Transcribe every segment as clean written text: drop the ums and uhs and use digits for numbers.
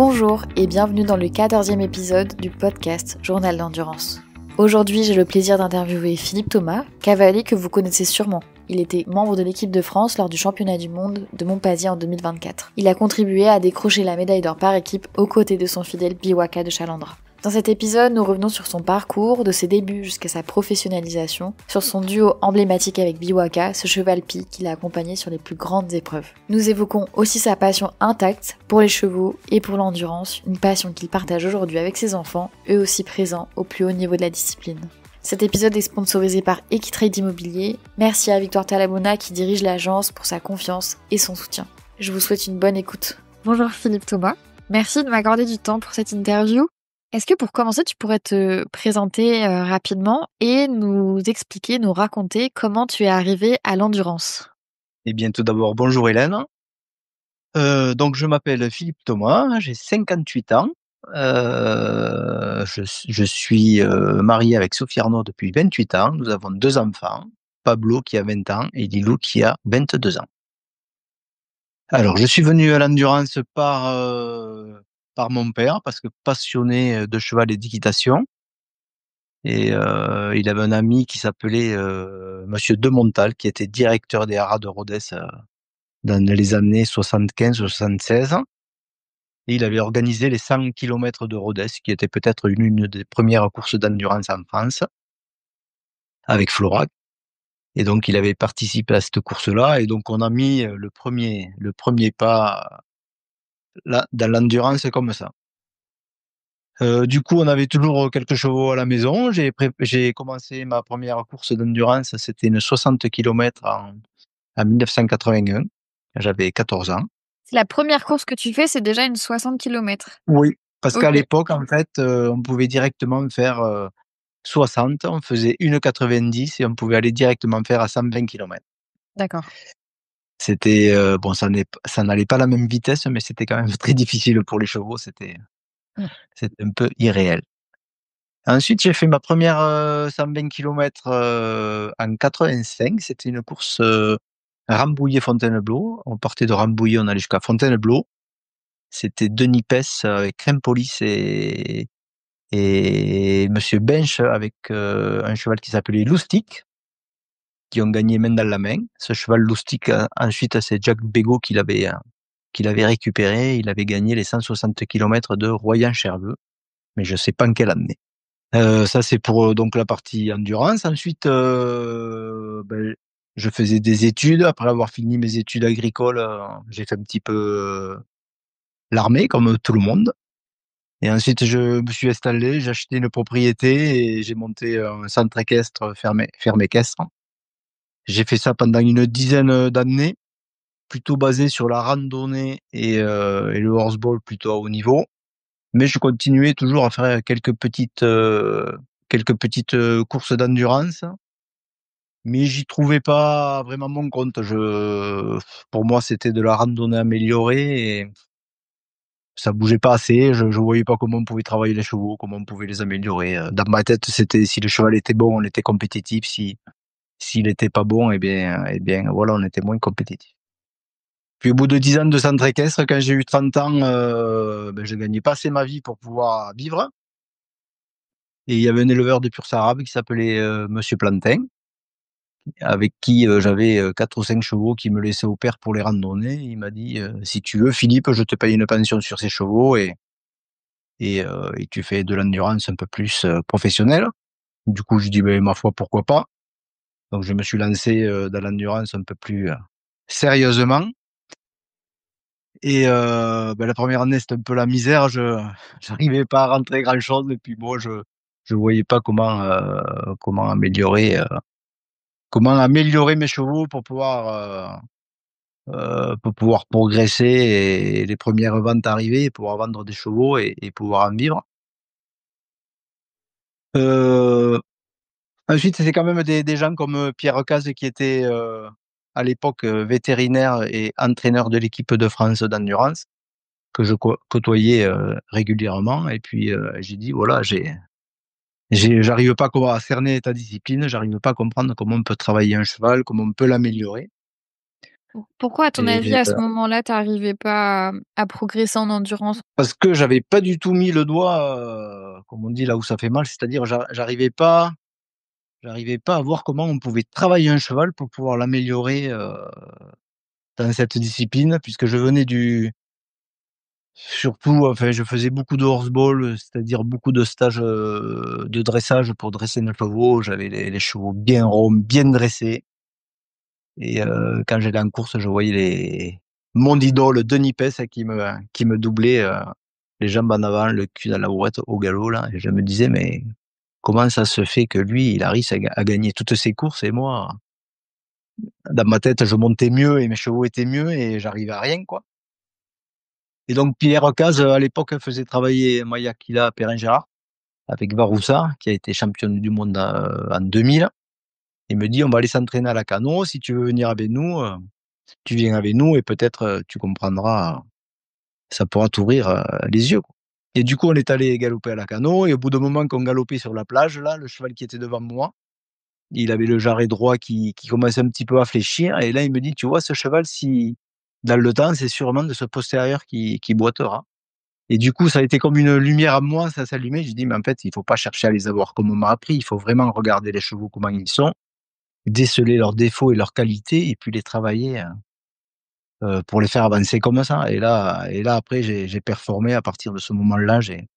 Bonjour et bienvenue dans le 14e épisode du podcast Journal d'endurance. Aujourd'hui, j'ai le plaisir d'interviewer Philippe Thomas, cavalier que vous connaissez sûrement. Il était membre de l'équipe de France lors du championnat du monde de Montpazier en 2024. Il a contribué à décrocher la médaille d'or par équipe aux côtés de son fidèle Biwaka de Chalandra. Dans cet épisode, nous revenons sur son parcours, de ses débuts jusqu'à sa professionnalisation, sur son duo emblématique avec Biwaka, ce cheval pie qui l'a accompagné sur les plus grandes épreuves. Nous évoquons aussi sa passion intacte pour les chevaux et pour l'endurance, une passion qu'il partage aujourd'hui avec ses enfants, eux aussi présents au plus haut niveau de la discipline. Cet épisode est sponsorisé par Equitrade Immobilier. Merci à Victoire Talamona qui dirige l'agence pour sa confiance et son soutien. Je vous souhaite une bonne écoute. Bonjour Philippe Thomas, merci de m'accorder du temps pour cette interview. Est-ce que pour commencer, tu pourrais te présenter rapidement et nous expliquer, nous raconter comment tu es arrivé à l'endurance? Eh bien, tout d'abord, bonjour Hélène. Donc, je m'appelle Philippe Thomas, j'ai 58 ans. Je suis marié avec Sophie Arnaud depuis 28 ans. Nous avons 2 enfants, Pablo qui a 20 ans et Lilou qui a 22 ans. Alors, je suis venu à l'endurance par mon père parce que passionné de cheval et d'équitation. Et il avait un ami qui s'appelait Monsieur Demontal, qui était directeur des haras de Rodez dans les années 75-76. Et il avait organisé les 100 km de Rodez, qui était peut-être une des premières courses d'endurance en France, avec Florac. Et donc, il avait participé à cette course-là. Et donc, on a mis le premier pas là, dans l'endurance comme ça. Du coup, on avait toujours quelques chevaux à la maison. J'ai commencé ma première course d'endurance, c'était une 60 km en 1981. J'avais 14 ans. C'est la première course que tu fais, c'est déjà une 60 km. Oui, parce qu'à Ok. l'époque, en fait, on pouvait directement faire 60, on faisait une 90 et on pouvait aller directement faire à 120 km. D'accord. C'était bon, ça n'allait pas à la même vitesse, mais c'était quand même très difficile pour les chevaux. Mm. C'était un peu irréel. Ensuite, j'ai fait ma première 120 km en 85. C'était une course Rambouillet-Fontainebleau. On partait de Rambouillet, on allait jusqu'à Fontainebleau. C'était Denis Pesse avec Crempolis et Monsieur Bench avec un cheval qui s'appelait Loustic, qui ont gagné main dans la main. Ce cheval Loustic, ensuite, c'est Jack Bégaud qui l'avait récupéré. Il avait gagné les 160 km de Royan-Cherveux, mais je ne sais pas en quelle année. Ça, c'est pour donc la partie endurance. Ensuite, je faisais des études. Après avoir fini mes études agricoles, j'ai fait un petit peu l'armée, comme tout le monde. Et ensuite, je me suis installé, j'ai acheté une propriété et j'ai monté un centre équestre, ferme équestre. J'ai fait ça pendant une dizaine d'années, plutôt basé sur la randonnée et le horseball plutôt à haut niveau. Mais je continuais toujours à faire quelques petites courses d'endurance. Mais j'y trouvais pas vraiment mon compte. Pour moi, c'était de la randonnée améliorée et ça bougeait pas assez. Je voyais pas comment on pouvait travailler les chevaux, comment on pouvait les améliorer. Dans ma tête, c'était si le cheval était bon, on était compétitif. S'il était pas bon, eh bien, voilà, on était moins compétitif. Puis au bout de 10 ans de centre équestre, quand j'ai eu 30 ans, je gagnais pas assez ma vie pour pouvoir vivre. Et il y avait un éleveur de pur arabe qui s'appelait Monsieur Plantin, avec qui j'avais 4 ou 5 chevaux qui me laissaient au pair pour les randonnées. Il m'a dit si tu veux, Philippe, je te paye une pension sur ces chevaux et tu fais de l'endurance un peu plus professionnelle. Du coup, je dis ben, ma foi, pourquoi pas. Donc, je me suis lancé dans l'endurance un peu plus sérieusement. Et la première année, c'était un peu la misère. Je n'arrivais pas à rentrer grand-chose. Et puis, bon, je voyais pas comment améliorer mes chevaux pour pouvoir progresser et les premières ventes arriver, pouvoir vendre des chevaux et pouvoir en vivre. Heu, Ensuite, c'est quand même des gens comme Pierre Cazes qui était, à l'époque, vétérinaire et entraîneur de l'équipe de France d'endurance, que je côtoyais régulièrement. Et puis j'ai dit voilà, j'arrive pas à cerner ta discipline, j'arrive pas à comprendre comment on peut travailler un cheval, comment on peut l'améliorer. Pourquoi, à ton avis, et à ce moment-là, tu arrivais pas à progresser en endurance? parce que j'avais pas du tout mis le doigt, comme on dit, là où ça fait mal, c'est-à-dire j'arrivais pas à voir comment on pouvait travailler un cheval pour pouvoir l'améliorer, dans cette discipline puisque je venais du surtout, enfin, je faisais beaucoup de horseball, c'est-à-dire beaucoup de stages, de dressage pour dresser nos chevaux. J'avais les chevaux bien ronds, bien dressés et quand j'allais en course, je voyais mon idole Denis Pesse qui me doublait, les jambes en avant, le cul dans la brouette au galop là et je me disais: «Mais comment ça se fait que lui, il arrive à gagner toutes ses courses et moi, dans ma tête, je montais mieux et mes chevaux étaient mieux et j'arrivais à rien, quoi». Et donc Pierre Cazes, à l'époque, faisait travailler Maya Kila Perrin-Gérard avec Baroussa, qui a été championne du monde, en 2000. Il me dit: «On va aller s'entraîner à la Cano, si tu veux venir avec nous, tu viens avec nous et peut-être, tu comprendras, ça pourra t'ouvrir, les yeux, quoi». Et du coup, on est allé galoper à la Cano et au bout d'un moment qu'on galopait sur la plage là, le cheval qui était devant moi, il avait le jarret droit qui commençait un petit peu à fléchir et là, il me dit: «Tu vois ce cheval, si dans le temps, c'est sûrement de ce postérieur qui boitera». Et du coup, ça a été comme une lumière à moi, ça s'allumait. J'ai dit: «Mais en fait, il faut pas chercher à les avoir comme on m'a appris, il faut vraiment regarder les chevaux comment ils sont, déceler leurs défauts et leurs qualités et puis les travailler, pour les faire avancer comme ça». Et là après j'ai performé à partir de ce moment-là, j'ai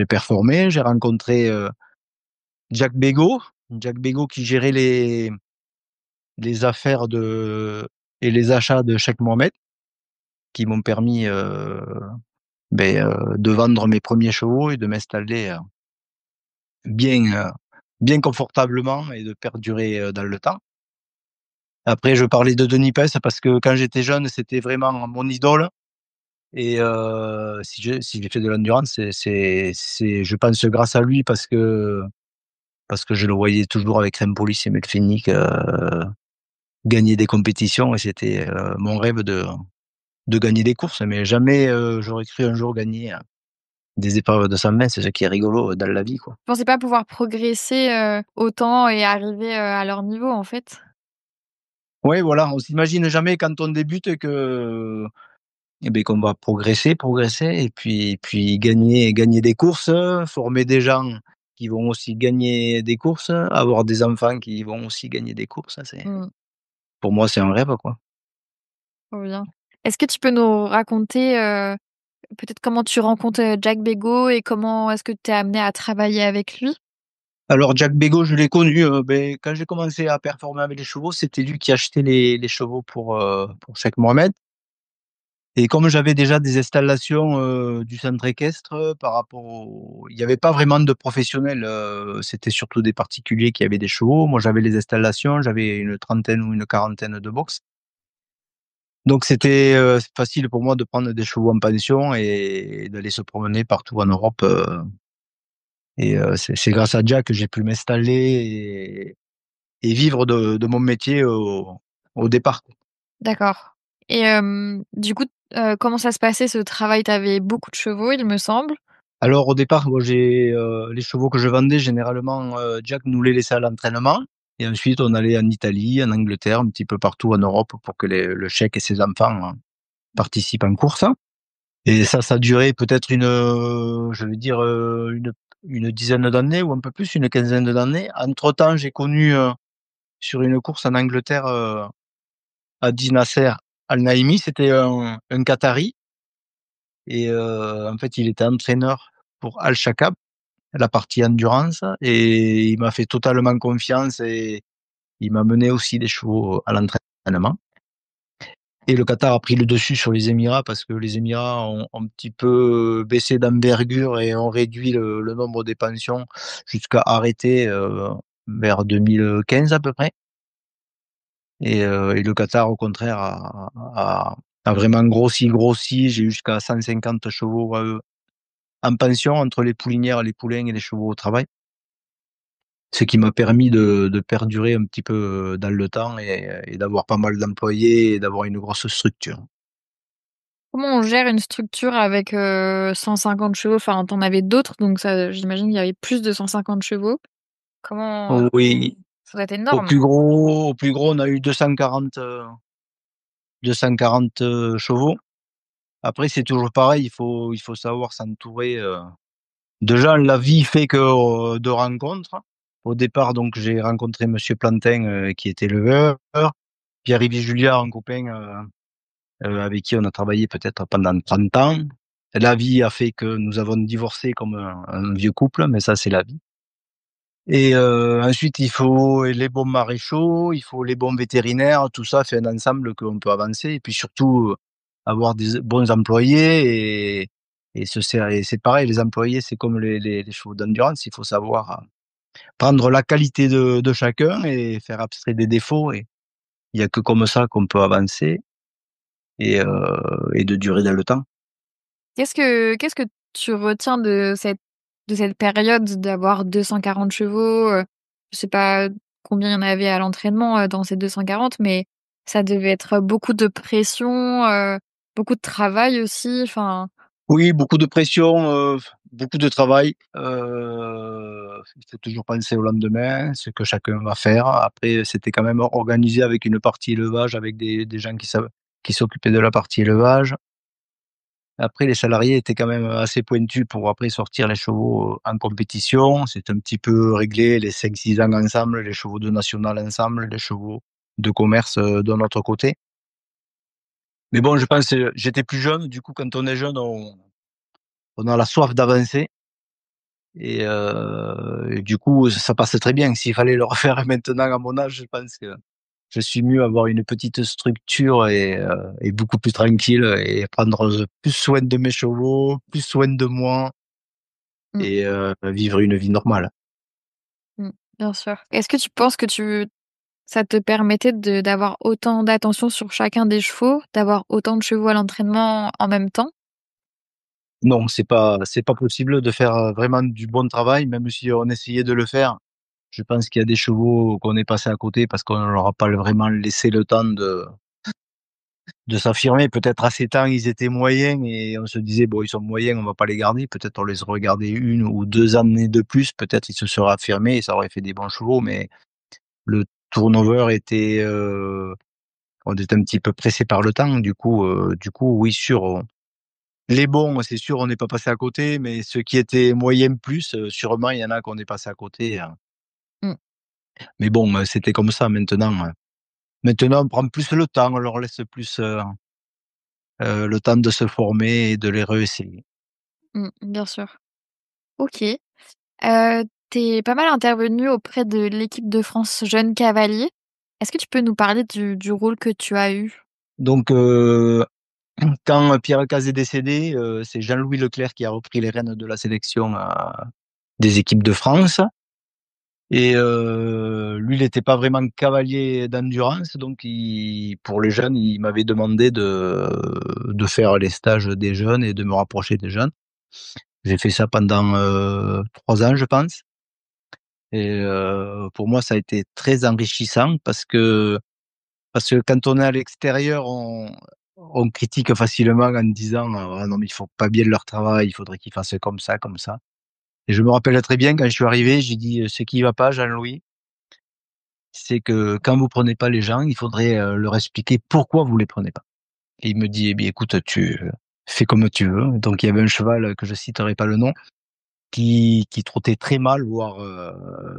performé. J'ai rencontré, Jack Bégaud qui gérait les affaires et les achats de Cheikh Mohammed, qui m'ont permis, de vendre mes premiers chevaux et de m'installer, bien, bien confortablement et de perdurer, dans le temps. Après, je parlais de Denis Pes parce que quand j'étais jeune, c'était vraiment mon idole et si j'ai fait de l'endurance, c'est je pense grâce à lui parce que je le voyais toujours avec Rempolis et Melfenic, gagner des compétitions et c'était, mon rêve de gagner des courses, mais jamais, j'aurais cru un jour gagner, des épreuves de 100 mètres. C'est ça qui est rigolo, dans la vie, quoi. Tu pensais pas pouvoir progresser, autant et arriver, à leur niveau, en fait? Ouais, voilà, on s'imagine jamais quand on débute qu'on va progresser et puis gagner des courses, former des gens qui vont aussi gagner des courses, avoir des enfants qui vont aussi gagner des courses, ça c'est Mmh, pour moi, c'est un rêve, quoi. trop bien. Est-ce que tu peux nous raconter, peut-être comment tu rencontres, Jack Bégaud et comment est-ce que tu es amené à travailler avec lui? Alors Jack Bégaud, je l'ai connu, quand j'ai commencé à performer avec les chevaux, c'était lui qui achetait les chevaux pour Cheikh Mohammed. Et comme j'avais déjà des installations, du centre équestre, par rapport au il y avait pas vraiment de professionnels, c'était surtout des particuliers qui avaient des chevaux. Moi, j'avais les installations, j'avais une trentaine ou une quarantaine de box. Donc c'était, facile pour moi de prendre des chevaux en pension et d'aller se promener partout en Europe, c'est grâce à Jack que j'ai pu m'installer et vivre de mon métier au départ. D'accord et du coup, comment ça se passait ce travail? Tu avais beaucoup de chevaux, il me semble? Alors au départ, moi les chevaux que je vendais généralement, Jack nous les laissait à l'entraînement et ensuite on allait en Italie, en Angleterre, un petit peu partout en Europe pour que le Cheikh et ses enfants, participent en course. Et ça durait peut-être je vais dire, une dizaine d'années ou un peu plus, une quinzaine d'années. Entre temps, j'ai connu, sur une course en Angleterre, Hadi Nasser Al Naimi, c'était un Qatari et en fait, il était entraîneur pour Al Shakab, la partie endurance et il m'a fait totalement confiance et il m'a mené aussi des chevaux à l'entraînement. Et le Qatar a pris le dessus sur les Émirats parce que les Émirats ont un petit peu baissé d'envergure et ont réduit le nombre des pensions jusqu'à arrêter, vers 2015 à peu près. Et le Qatar au contraire a vraiment grossi. J'ai eu jusqu'à 150 chevaux, en pension entre les poulinières, les poulains et les chevaux au travail. Ce qui m'a permis de perdurer un petit peu, dans le temps et d'avoir pas mal d'employés et d'avoir une grosse structure. Comment on gère une structure avec, 150 chevaux? Enfin, tu en avais d'autres, donc ça j'imagine qu'il y avait plus de 150 chevaux. Comment Oui, ça doit être au énorme. plus gros, on a eu 240, 240 chevaux. Après, c'est toujours pareil, il faut savoir s'entourer. Déjà, la vie fait que de rencontres. Au départ, donc, j'ai rencontré Monsieur Plantin, qui était éleveur. Pierre-Yves Julia, un copain avec qui on a travaillé peut-être pendant 30 ans. La vie a fait que nous avons divorcé comme un vieux couple, mais ça, c'est la vie. Et ensuite, il faut les bons maréchaux, il faut les bons vétérinaires, tout ça fait un ensemble qu'on peut avancer. Et puis surtout, avoir des bons employés et c'est pareil, les employés, c'est comme les chevaux d'endurance, il faut savoir prendre la qualité de chacun et faire abstrait des défauts. Et il y a que comme ça qu'on peut avancer et de durer dans le temps. Qu'est-ce que tu retiens de cette période d'avoir 240 chevaux? Je sais pas combien il y en avait à l'entraînement, dans ces 240, mais ça devait être beaucoup de pression, beaucoup de travail aussi, enfin. Oui, beaucoup de pression, beaucoup de travail. Il faut toujours penser au lendemain, ce que chacun va faire. Après, c'était quand même organisé avec une partie élevage, avec des gens qui s'occupaient de la partie élevage. Après, les salariés étaient quand même assez pointus pour après sortir les chevaux en compétition. C'est un petit peu réglé, les 5-6 ans ensemble, les chevaux de national ensemble, les chevaux de commerce, de notre côté. Mais bon, je pense, j'étais plus jeune, du coup, quand on est jeune, on a la soif d'avancer. Et du coup, ça passe très bien. S'il fallait le refaire maintenant à mon âge, je pense que je suis mieux avoir une petite structure et beaucoup plus tranquille et prendre plus soin de mes chevaux, plus soin de moi Mmh, et vivre une vie normale. mmh, bien sûr. Est-ce que tu penses que ça te permettait d'avoir autant d'attention sur chacun des chevaux, d'avoir autant de chevaux à l'entraînement en même temps? Non, c'est pas possible de faire, vraiment du bon travail, même si on essayait de le faire. Je pense qu'il y a des chevaux qu'on est passé à côté parce qu'on ne leur a pas vraiment laissé le temps de s'affirmer. Peut-être à ces temps, ils étaient moyens et on se disait: «Bon, ils sont moyens, on va pas les garder». Peut-être on les regardait 1 ou 2 années de plus, peut-être ils se seraient affirmés et ça aurait fait des bons chevaux, mais le turnover était, on était un petit peu pressé par le temps. Du coup, oui, sûr, les bons, c'est sûr, on n'est pas passé à côté, mais ceux qui étaient moyens plus, sûrement il y en a qu'on est passé à côté, Mmh, mais bon, c'était comme ça. Maintenant, on prend plus le temps, on leur laisse plus, le temps de se former et de les réessayer. mmh, bien sûr. OK. Tu pas mal intervenu auprès de l'équipe de France jeunes cavaliers. Est-ce que tu peux nous parler du rôle que tu as eu? Donc, quand Pierre Cazes est décédé, c'est Jean-Louis Leclerc qui a repris les rênes de la sélection, des équipes de France. Et lui, il était pas vraiment cavalier d'endurance, donc pour les jeunes, il m'avait demandé de faire les stages des jeunes et de me rapprocher des jeunes. J'ai fait ça pendant 3 ans, je pense. Et pour moi, ça a été très enrichissant parce que quand on est à l'extérieur, on critique facilement en disant: «Ah non, mais ils font pas bien leur travail, il faudrait qu'ils fassent comme ça, comme ça». Et je me rappelle très bien quand je suis arrivé, j'ai dit: «Ce qui va pas, Jean-Louis, c'est que quand vous prenez pas les gens, il faudrait, leur expliquer pourquoi vous les prenez pas». Et il me dit: «Eh bien écoute, tu fais comme tu veux». Donc il y avait un cheval, que je citerai pas le nom, qui trottait très mal, voire,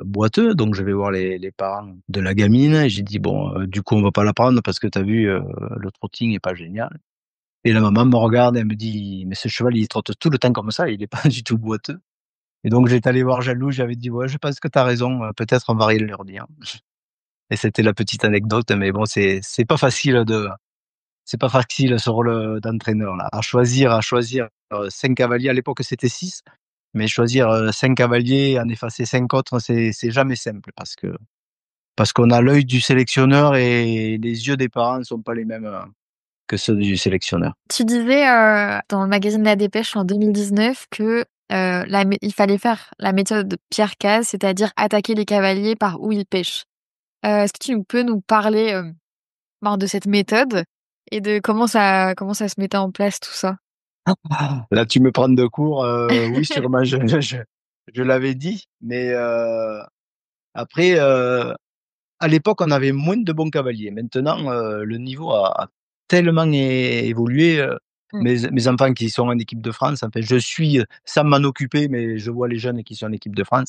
boiteux. Donc je vais voir les parents de la gamine et j'ai dit: «Bon, du coup, on va pas la prendre parce que tu as vu, le trotting est pas génial». Et la maman me regarde, elle me dit: «Mais ce cheval, il trotte tout le temps comme ça, il est pas du tout boiteux». Et donc j'étais allé voir Jaloux, j'avais dit: «Ouais, je pense que tu as raison, peut-être on va rien leur dire». Et c'était la petite anecdote, mais bon, c'est pas facile ce rôle, d'entraîneur là. À choisir, 5 cavaliers, à l'époque c'était 6, mais choisir, 5 cavaliers, en effacer 5 autres, c'est jamais simple parce qu'on a l'œil du sélectionneur et les yeux des parents ne sont pas les mêmes, que ceux du sélectionneur. Tu disais, dans le magazine La Dépêche en 2019 que, il fallait faire la méthode Pierre Caz, c'est-à-dire attaquer les cavaliers par où ils pêchent. Est-ce que tu peux nous parler, de cette méthode et de comment ça se mettait en place tout ça? Là, tu me prends de court, oui, sûrement, je l'avais dit, mais après, à l'époque, on avait moins de bons cavaliers. Maintenant, le niveau tellement évolué, Mmh. mes enfants qui sont en équipe de France, enfin je suis, sans m'en occuper, mais je vois les jeunes qui sont en équipe de France,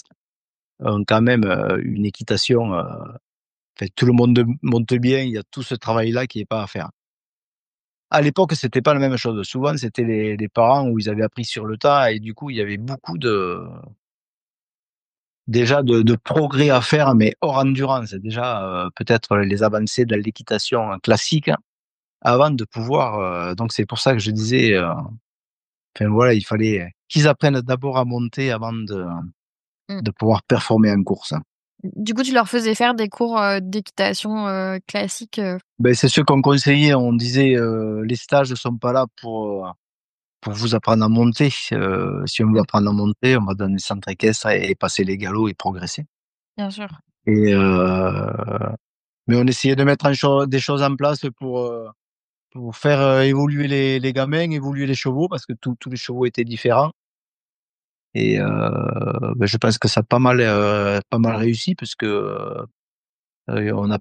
ont quand même, une équitation, enfin tout le monde monte bien, il y a tout ce travail-là qui est pas à faire. À l'époque, c'était pas la même chose. Souvent, c'était les parents où ils avaient appris sur le tas et du coup, il y avait beaucoup de progrès à faire, mais hors endurance. Déjà, peut-être les avancées de l'équitation classique avant de pouvoir, donc c'est pour ça que je disais, enfin voilà, il fallait qu'ils apprennent d'abord à monter avant Mmh. de pouvoir performer en course. Du coup, tu leur faisais faire des cours, d'équitation, classiques, Ben c'est ce qu'on conseillait, on disait, «Les stages ne sont pas là pour vous apprendre à monter, si on veut Mmh. apprendre à monter, on va dans les centres équestres et passer les galops et progresser» Bien sûr. et mais on essayait de mettre des choses en place pour faire, évoluer les gamins, évoluer les chevaux parce que tous les chevaux étaient différents et je pense que ça a pas mal réussi puisque, on a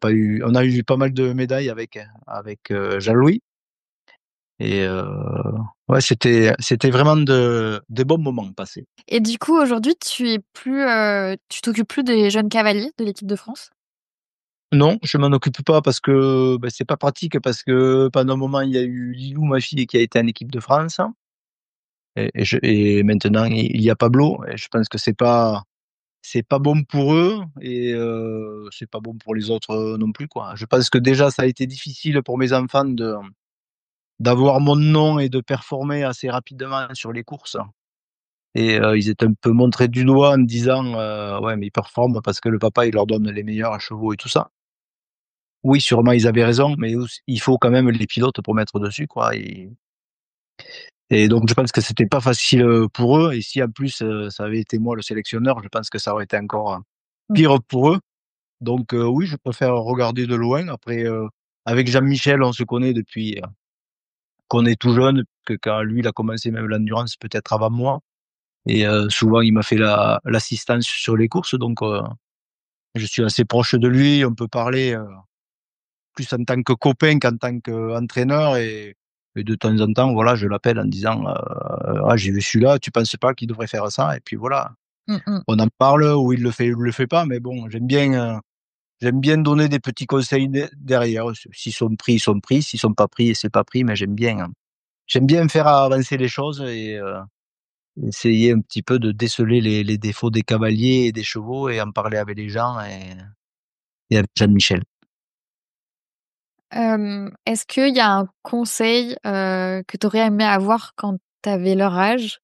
eu pas mal de médailles avec Jean-Louis et ouais, c'était vraiment des bons moments passés. Et du coup, aujourd'hui, tu t'occupes plus des jeunes cavaliers de l'équipe de France? Non, je m'en occupe pas parce que, c'est pas pratique parce que pendant un moment, il y a eu Lilou, ma fille, qui a été en équipe de France et maintenant il y a Pablo et je pense que c'est pas bon pour eux et c'est pas bon pour les autres, non plus, quoi. Je pense que déjà ça a été difficile pour mes enfants d'avoir mon nom et de performer assez rapidement sur les courses et ils étaient un peu montrés du doigt en disant, «Ouais, mais ils performent parce que le papa, il leur donne les meilleurs chevaux et tout ça». Oui, sûrement ils avaient raison, mais auss il faut quand même les pilotes pour mettre dessus, quoi et donc je pense que c'était pas facile, pour eux et si en plus, ça avait été moi le sélectionneur, je pense que ça aurait été encore, Mmh. pire pour eux. Donc oui, je préfère regarder de loin. Après, avec Jean-Michel, on se connaît depuis, qu'on est tout jeune, que quand lui, il a commencé même l'endurance peut-être avant moi et souvent il m'a fait l'assistance sur les courses donc je suis assez proche de lui. On peut parler, plus en tant que copain qu'en tant qu'entraîneur et de temps en temps, voilà, je l'appelle en disant, «Ah, j'ai vu celui-là, tu penses pas qu'il devrait faire ça?» et puis voilà. Mmh mh. On en parle ou il le fait ou il le fait pas, mais bon, j'aime bien donner des petits conseils derrière. S'ils sont pris, ils sont pris, s'ils sont pas pris, c'est pas pris, mais j'aime bien faire avancer les choses et essayer un petit peu de déceler les défauts des cavaliers et des chevaux et en parler avec les gens et avec Jean-Michel. Est-ce qu'il y a un conseil, que tu aurais aimé avoir quand tu avais leur âge,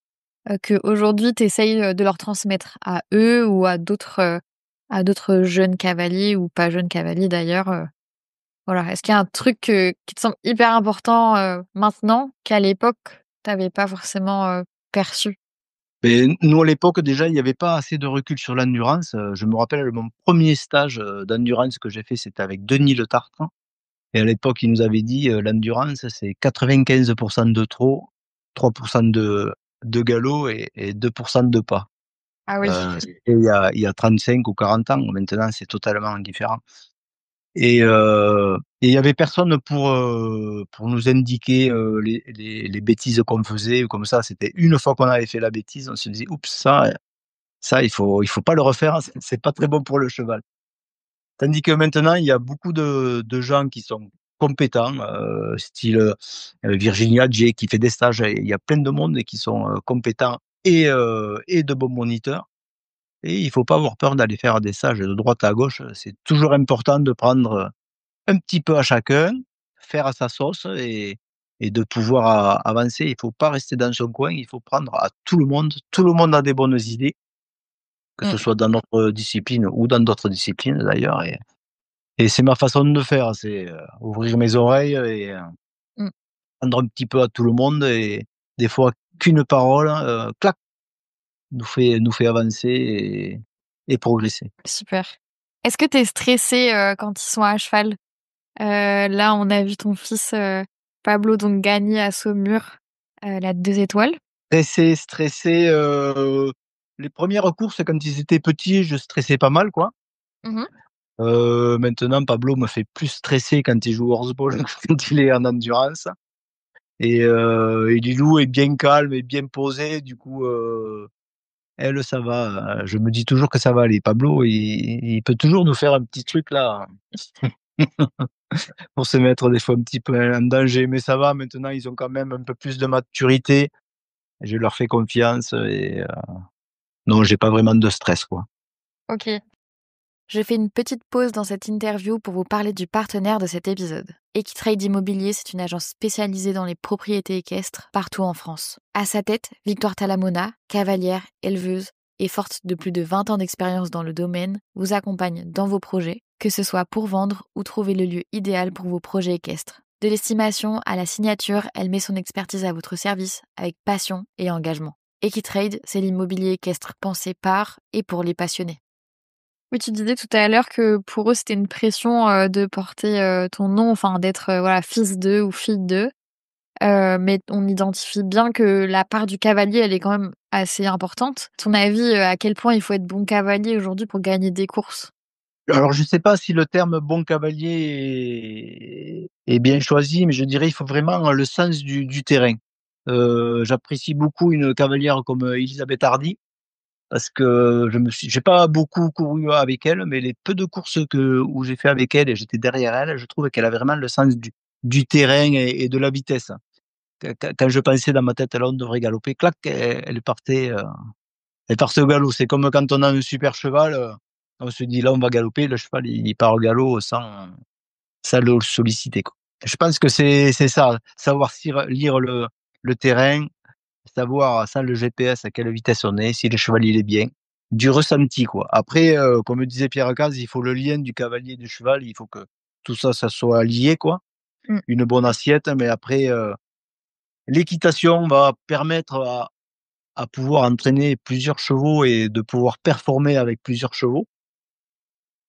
qu'aujourd'hui tu essayes, de leur transmettre à eux ou à d'autres jeunes cavaliers ou pas jeunes cavaliers d'ailleurs, voilà. Est-ce qu'il y a un truc, qui te semble hyper important, maintenant qu'à l'époque tu avais pas forcément, perçu? Mais nous, à l'époque, déjà, il n'y avait pas assez de recul sur l'endurance. Je me rappelle mon premier stage, d'endurance que j'ai fait, c'était avec Denis Le Tartre et à l'époque, il nous avait dit, «L'endurance, c'est 95 de trot, 3 de galop et 2 de pas». Ah oui. C'était il y a 35 ou 40 ans. Maintenant, c'est totalement différent et il y avait personne pour nous indiquer, les bêtises qu'on faisait ou comme ça. C'était une fois qu'on avait fait la bêtise, on se disait: «Oups, ça, il faut pas le refaire, c'est pas très bon pour le cheval». Tandis que maintenant, il y a beaucoup de gens qui sont compétents, style, Virginia Jay qui fait des stages et il y a plein de monde qui sont, compétents et de bons moniteurs et il faut pas avoir peur d'aller faire des stages de droite à gauche. C'est toujours important de prendre, un petit peu à chacun, faire à sa sauce et de pouvoir avancer. Il faut pas rester dans son coin, il faut prendre à tout le monde. Tout le monde a des bonnes idées, que ce Mmh, soit dans notre discipline ou dans d'autres disciplines d'ailleurs et c'est ma façon de faire, c'est, ouvrir mes oreilles et mmh, prendre un petit peu à tout le monde et des fois qu'une parole, clac, nous fait avancer et progresser. super. Est-ce que tu es stressée, quand ils sont à cheval? Là, on a vu ton fils, Pablo donc gagner à Saumur, la 2 étoiles. Stressé, les premières courses quand ils étaient petits, je stressais pas mal, quoi. Mmh mh. Maintenant Pablo me fait plus stresser quand il joue au horseball que quand il est en endurance et Lilou est bien calme et bien posé du coup, elle ça va, je me dis toujours que ça va aller. Pablo il peut toujours nous faire un petit truc là pour se mettre des fois un petit peu en danger, mais ça va maintenant ils ont quand même un peu plus de maturité. Je leur fais confiance et non, j'ai pas vraiment de stress, quoi. Ok. Je fais une petite pause dans cette interview pour vous parler du partenaire de cet épisode. Equitrade Immobilier, c'est une agence spécialisée dans les propriétés équestres partout en France. À sa tête, Victoire Talamona, cavalière, éleveuse et forte de plus de 20 ans d'expérience dans le domaine, vous accompagne dans vos projets, que ce soit pour vendre ou trouver le lieu idéal pour vos projets équestres. De l'estimation à la signature, elle met son expertise à votre service avec passion et engagement. Equitrade, c'est l'immobilier équestre pensé par et pour les passionnés. Oui, tu disais tout à l'heure que pour eux, c'était une pression, de porter, ton nom, enfin d'être, voilà, fils d'eux ou fille d'eux. Mais on identifie bien que la part du cavalier, elle est quand même assez importante. À ton avis, à quel point il faut être bon cavalier aujourd'hui pour gagner des courses? Alors je sais pas si le terme bon cavalier est bien choisi, mais je dirais il faut vraiment le sens du terrain. J'apprécie beaucoup une cavalière comme, Elisabeth Hardy parce que j'ai pas beaucoup couru avec elle, mais les peu de courses où j'ai fait avec elle et j'étais derrière elle, je trouve qu'elle a vraiment le sens du terrain et de la vitesse. Quand je pensais dans ma tête: «Là, on devrait galoper», clac, elle partait au galop. C'est comme quand on a un super cheval, on se dit: «Là, on va galoper», le cheval, il part au galop sans le solliciter, quoi. Je pense que c'est ça, savoir lire le terrain, savoir sans le GPS à quelle vitesse on est, si le cheval, il est bien, du ressenti, quoi. Après, comme disait Pierre Cazes, il faut le lien du cavalier et du cheval, il faut que tout ça, ça soit lié, quoi. Mmh, Une bonne assiette, mais après, l'équitation va permettre à pouvoir entraîner plusieurs chevaux et de pouvoir performer avec plusieurs chevaux.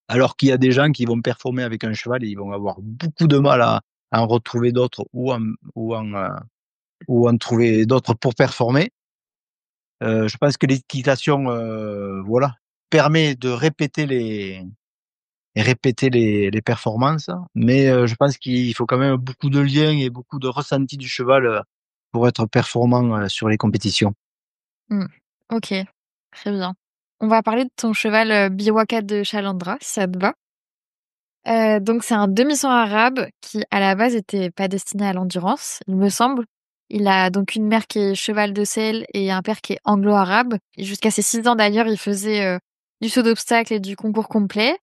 Alors qu'il y a des gens qui vont performer avec un cheval et ils vont avoir beaucoup de mal à en retrouver d'autres ou en trouver d'autres pour performer. Je pense que l'équitation, voilà, permet de répéter les performances, mais je pense qu'il faut quand même beaucoup de liens et beaucoup de ressenti du cheval, pour être performant, sur les compétitions. mmh. OK, très bien. On va parler de ton cheval, Biwaka de Chalandra, si ça te va. Donc c'est un demi-sang arabe qui, à la base, était pas destiné à l'endurance, il me semble. Il a donc une mère qui est cheval de selle et un père qui est anglo-arabe. Et jusqu'à ses 6 ans d'ailleurs, il faisait, du saut d'obstacle et du concours complet.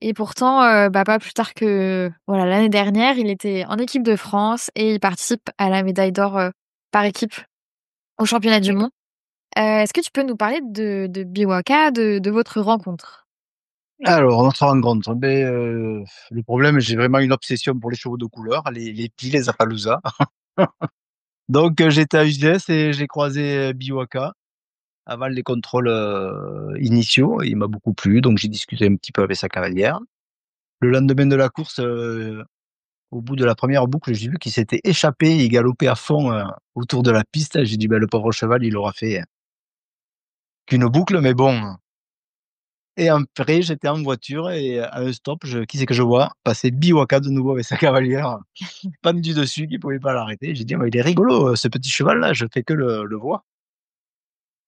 Et pourtant, bah, pas plus tard que, voilà, l'année dernière, il était en équipe de France et il participe à la médaille d'or, par équipe au championnat du monde. Est-ce que tu peux nous parler de Biwaka, de votre rencontre? Alors, notre rencontre, beh, le problème, j'ai vraiment une obsession pour les chevaux de couleur, les Pis, les Appaloosa. Donc, j'étais à UGS et j'ai croisé, Biwaka avant les contrôles, initiaux et il m'a beaucoup plu, donc j'ai discuté un petit peu avec sa cavalière. Le lendemain de la course, au bout de la première boucle, j'ai vu qu'il s'était échappé, il galopait à fond, autour de la piste. J'ai dit: «Bah, le pauvre cheval, il aura fait qu'une boucle», mais bon. Et après, j'étais en voiture et à un stop, qui c'est que je vois? Passer Biwaka de nouveau avec sa cavalière, pendu dessus, qui pouvait pas l'arrêter. J'ai dit: «Ah mais il est rigolo, ce petit cheval-là, je fais que le voir».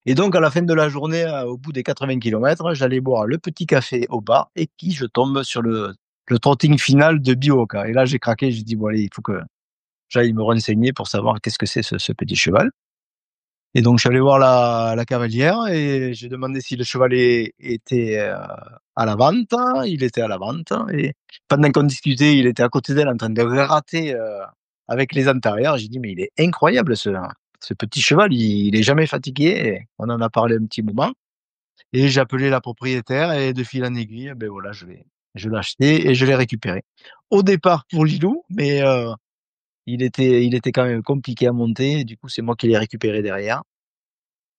Et donc à la fin de la journée, au bout des 80 kilomètres, j'allais boire le petit café au bar et qui je tombe sur le trotting final de Biwaka. Et là, j'ai craqué, j'ai dit: «Bon allez, il faut que j'aille me renseigner pour savoir qu'est-ce que c'est ce petit cheval». Et donc je suis allé voir la cavalière et j'ai demandé si le chevalet était, à la vente. Il était à la vente et pendant qu'on discutait, il était à côté d'elle en train de gratter, avec les antérieurs. J'ai dit: «Mais il est incroyable ce petit cheval, il est jamais fatigué», et on en a parlé un petit moment et j'ai appelé la propriétaire et de fil en aiguille, beh, voilà, je l'ai acheté et je l'ai récupéré. Au départ pour Lilou, mais il était quand même compliqué à monter et du coup, c'est moi qui l'ai récupéré derrière.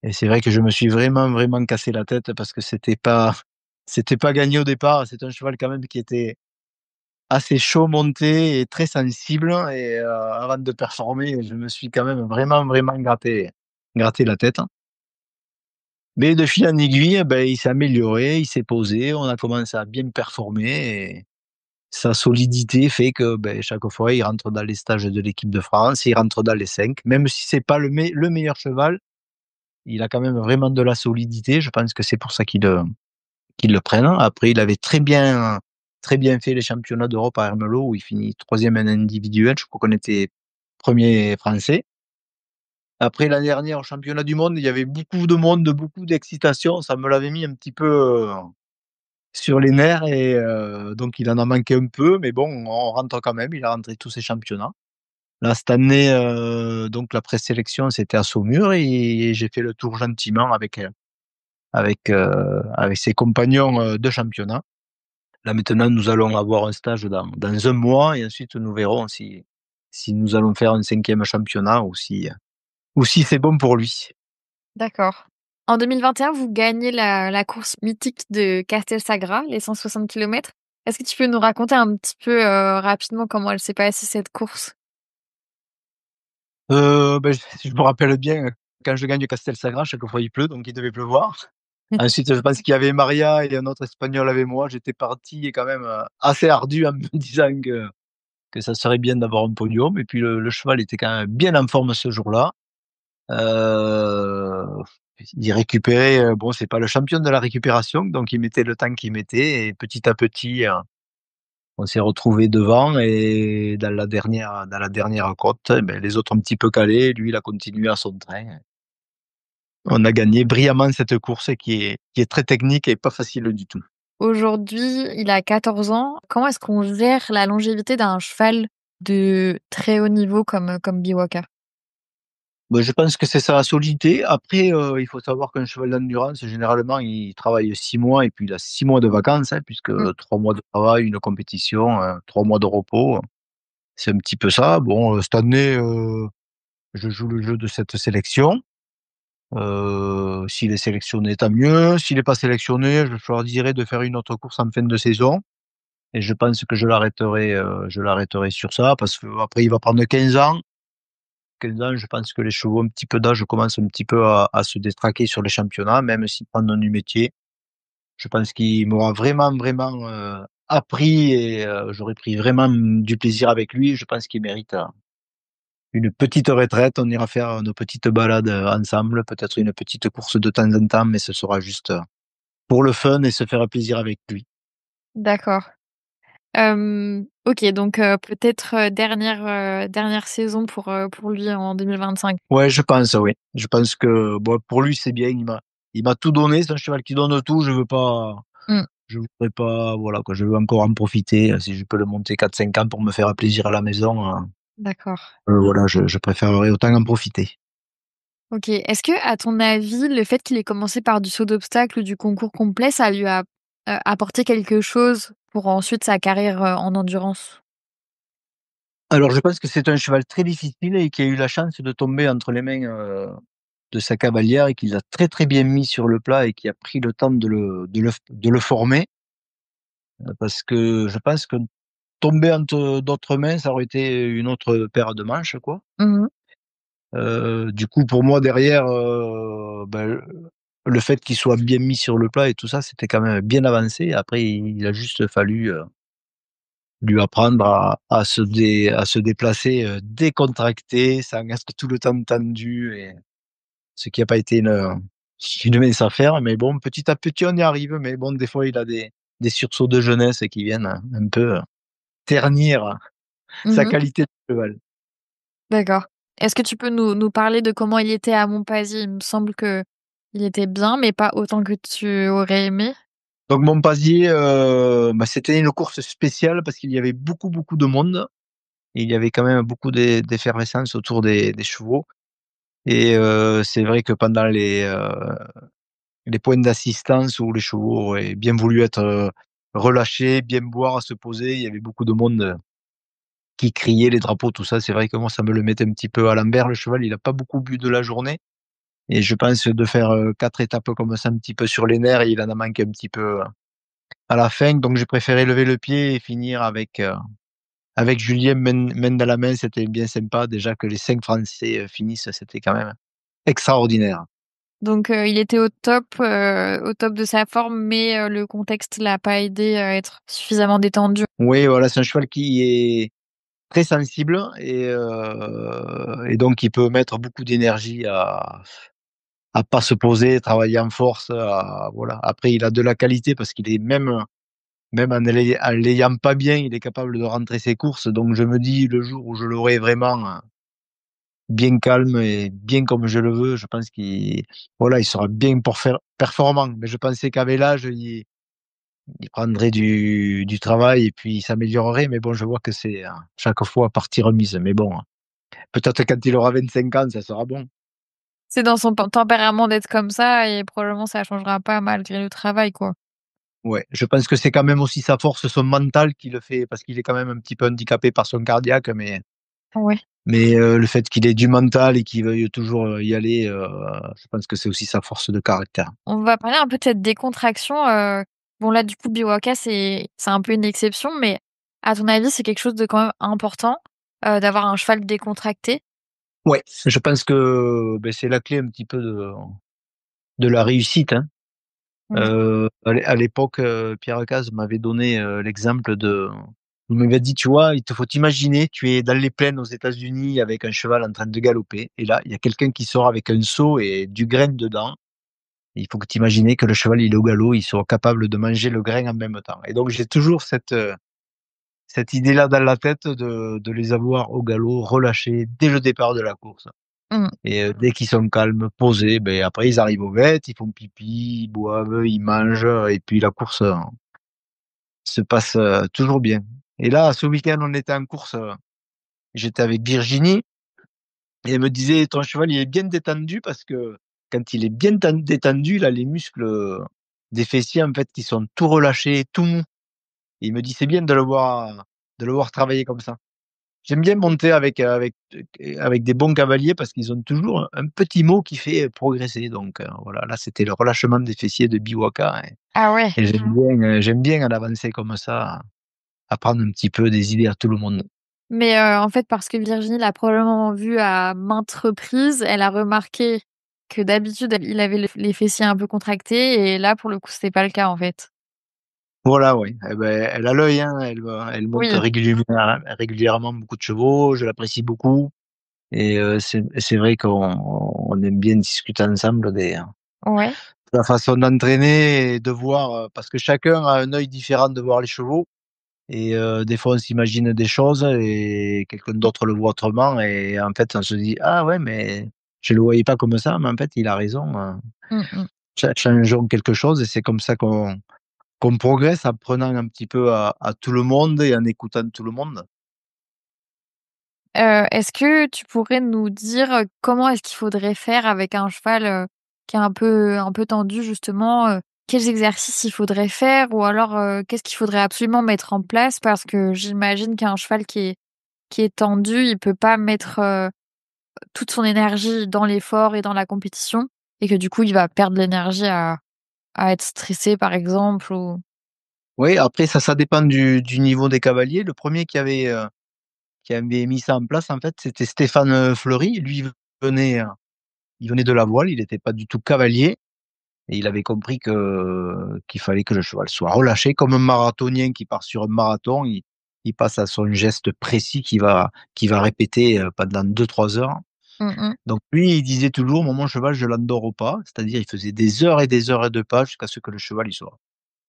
Et c'est vrai que je me suis vraiment, vraiment cassé la tête parce que c'était pas gagné au départ. C'est un cheval quand même qui était assez chaud monté et très sensible et avant de performer, je me suis quand même vraiment, vraiment gratté la tête. Mais de fil en aiguille, il s'est amélioré, il s'est posé, on a commencé à bien performer et sa solidité fait que, chaque fois, il rentre dans les stages de l'équipe de France, il rentre dans les 5. Même si c'est pas le meilleur cheval, il a quand même vraiment de la solidité. Je pense que c'est pour ça qu'ils le prennent. Après, il avait très bien fait les championnats d'Europe à Ermelo où il finit 3e en individuel. Je crois qu'on était 1er français. Après l'année dernière au championnat du monde, il y avait beaucoup de monde, beaucoup d'excitation. Ça me l'avait mis un petit peu, sur les nerfs et donc il en a manqué un peu, mais bon, on rentre quand même. Il a rentré tous ses championnats. Là, cette année, donc la présélection, c'était à Saumur et j'ai fait le tour gentiment avec ses compagnons, de championnat. Là, maintenant, nous allons avoir un stage dans un mois et ensuite nous verrons si nous allons faire un 5e championnat ou si c'est bon pour lui. D'accord. En 2021, vous gagnez la course mythique de Castelsagra, les 160 kilomètres. Est-ce que tu peux nous raconter un petit peu, rapidement comment elle s'est passée cette course? Je me rappelle bien, quand je gagne Castelsagran, chaque fois il pleut, donc il devait pleuvoir. Ensuite, je pense qu'il y avait Maria et un autre Espagnol avec moi. J'étais parti quand même, assez ardu en me disant que ça serait bien d'avoir un podium et puis le cheval était quand même bien en forme ce jour-là. Heu, il récupérait, bon, c'est pas le champion de la récupération, donc il mettait le temps qu'il mettait et petit à petit, on s'est retrouvé devant et dans la dernière côte, les autres ont un petit peu calé, lui il a continué à son train. On a gagné brillamment cette course qui est très technique et pas facile du tout. Aujourd'hui, il a 14 ans. Comment est-ce qu'on gère la longévité d'un cheval de très haut niveau comme Biwaka? Je pense que c'est sa solidité. Après, il faut savoir qu'un cheval d'endurance, généralement, il travaille 6 mois et puis il a 6 mois de vacances, hein, puisque Mmh. 3 mois de travail, une compétition, 3 mois de repos, c'est un petit peu ça. Bon, cette année, je joue le jeu de cette sélection. S'il est sélectionné, tant mieux. S'il est pas sélectionné, je choisirai de faire une autre course en fin de saison et je pense que je l'arrêterai sur ça parce qu'après il va prendre 15 ans. 15 ans, je pense que les chevaux un petit peu d'âge commencent un petit peu à se détraquer sur les championnats, même s'ils prennent du métier. Je pense qu'il m'aura vraiment, vraiment, appris et j'aurais pris vraiment, du plaisir avec lui. Je pense qu'il mérite, une petite retraite. On ira faire nos petites balades, ensemble, peut-être une petite course de temps en temps, mais ce sera juste, pour le fun et se faire plaisir avec lui. D'accord. OK, donc peut-être, dernière saison pour lui en 2025. Ouais, je pense, oui. Je pense que, bon, pour lui, c'est bien. Il m'a tout donné. C'est un cheval qui donne tout. Mmh, Je voudrais pas, voilà quoi, je veux encore en profiter, si je peux le monter 4-5 ans pour me faire plaisir à la maison, d'accord. voilà, je préférerais autant en profiter. OK. Est-ce que, à ton avis, le fait qu'il ait commencé par du saut d'obstacle ou du concours complet, ça lui a, apporté quelque chose pour ensuite sa carrière, en endurance? Alors je pense que c'est un cheval très difficile et qui a eu la chance de tomber entre les mains, de sa cavalière et qui l'a très, très bien mis sur le plat et qui a pris le temps de le former, parce que je pense que tomber entre d'autres mains, ça aurait été une autre paire de manches, quoi. Mmh. Du coup, pour moi, derrière, le fait qu'il soit bien mis sur le plat et tout ça, c'était quand même bien avancé. Après, il a juste fallu, lui apprendre à se déplacer, décontracté, sans être tout le temps tendu et ce qui a pas été une mince affaire. Mais bon, petit à petit, on y arrive. Mais bon, des fois, il a des sursauts de jeunesse qui viennent un peu, ternir sa Mmh. qualité de cheval. D'accord. Est-ce que tu peux nous parler de comment il était à Monpazy? Il me semble qu'il était bien, mais pas autant que tu aurais aimé? Donc Montpazier, c'était une course spéciale parce qu'il y avait beaucoup, beaucoup de monde et il y avait quand même beaucoup d'effervescence autour des chevaux et c'est vrai que pendant les points d'assistance où les chevaux auraient bien voulu être, relâchés, bien boire, se poser, il y avait beaucoup de monde, qui criait, les drapeaux, tout ça. C'est vrai que moi, ça me le mettait un petit peu à l'envers. Le cheval, il a pas beaucoup bu de la journée et je pense de faire, 4 étapes comme ça un petit peu sur les nerfs, il en a manqué un petit peu, à la fin. Donc j'ai préféré lever le pied et finir avec Julien main dans la main. C'était bien sympa. Déjà que les 5 Français, finissent, c'était quand même extraordinaire. Donc il était au top de sa forme, mais le contexte l'a pas aidé à être suffisamment détendu. Oui, voilà, c'est un cheval qui est très sensible et donc il peut mettre beaucoup d'énergie à pas se poser, travailler en force, voilà. Après, il a de la qualité parce qu'il est même en l'ayant pas bien, il est capable de rentrer ses courses. Donc je me dis, le jour où je l'aurai vraiment bien calme et bien comme je le veux, je pense voilà, il sera bien pour faire performant. Mais je pensais qu'avec l'âge, il prendrait du travail et puis il s'améliorerait. Mais bon, je vois que c'est chaque fois partie remise. Mais bon, peut-être quand il aura 25 ans, ça sera bon. C'est dans son tempérament d'être comme ça et probablement ça changera pas malgré le travail, quoi. Ouais, je pense que c'est quand même aussi sa force, son mental qui le fait, parce qu'il est quand même un petit peu handicapé par son cardiaque, Ouais. le fait qu'il ait du mental et qu'il veuille toujours y aller, je pense que c'est aussi sa force de caractère. On va parler un peu de cette décontraction, bon là, du coup, Biwaka, c'est un peu une exception, mais à ton avis, c'est quelque chose de quand même important, d'avoir un cheval décontracté? Ouais, je pense que, beh, c'est la clé un petit peu de la réussite, hein. Mmh. À l'époque, Pierre Cazes m'avait donné, l'exemple il m'avait dit: «Tu vois, il te faut t'imaginer, tu es dans les plaines aux États-Unis avec un cheval en train de galoper et là, il y a quelqu'un qui sort avec un seau et du grain dedans. Il faut que tu imagines que le cheval, il est au galop, il soit capable de manger le grain en même temps» et donc j'ai toujours cette idée-là dans la tête de les avoir au galop, relâchés dès le départ de la course Mmh. et dès qu'ils sont calmes, posés, beh, après ils arrivent aux bêtes, ils font pipi, ils boivent, ils mangent, et puis la course, se passe, toujours bien et là, ce week-end, on était en course, j'étais avec Virginie et elle me disait: «Ton cheval, il est bien détendu» parce que quand il est bien détendu, il a les muscles, des fessiers, en fait, qui sont tout relâchés, tout mous. Et il me dit: «C'est bien de le voir travailler comme ça». J'aime bien monter avec des bons cavaliers parce qu'ils ont toujours un petit mot qui fait progresser donc voilà, là, c'était le relâchement des fessiers de Biwaka Ah ouais. et j'aime bien en avancer comme ça, apprendre un petit peu des idées à tout le monde. Mais en fait, parce que Virginie l'a probablement vu à maintes reprises, elle a remarqué que d'habitude, il avait les fessiers un peu contractés et là, pour le coup, c'était pas le cas, en fait. Voilà, oui, eh beh, elle a l'œil, hein, elle monte Oui. régulièrement beaucoup de chevaux, je l'apprécie beaucoup et c'est vrai qu'on aime bien discuter ensemble Ouais. de la façon d'entraîner et de voir, parce que chacun a un œil différent de voir les chevaux et des fois on s'imagine des choses et quelqu'un d'autre le voit autrement et en fait on se dit: «Ah ouais, mais je le voyais pas comme ça, mais en fait il a raison, Mmh mh. changeons quelque chose» et c'est comme ça qu'on progresse en prenant un petit peu à tout le monde et en écoutant tout le monde. Est-ce que tu pourrais nous dire, comment est-ce qu'il faudrait faire avec un cheval, qui est un peu tendu justement, quels exercices il faudrait faire? Ou alors, qu'est-ce qu'il faudrait absolument mettre en place? Parce que j'imagine qu'un cheval qui est tendu, il peut pas mettre, toute son énergie dans l'effort et dans la compétition et que du coup, il va perdre l'énergie à être stressé par exemple ou Oui, après ça dépend du niveau des cavaliers. Le premier qui avait mis ça en place, en fait, c'était Stéphane, Fleury. Lui, venait, heu, il venait de la voile, il était pas du tout cavalier et il avait compris qu'il fallait que le cheval soit relâché comme un marathonien qui part sur un marathon. Il passe à son geste précis qu'il va répéter, pendant 2 3 heures. mmh mh. Donc lui, il disait toujours: «Moi, mon cheval, je l'endors au pas». C'est-à-dire, il faisait des heures et des heures de pas jusqu'à ce que le cheval, il soit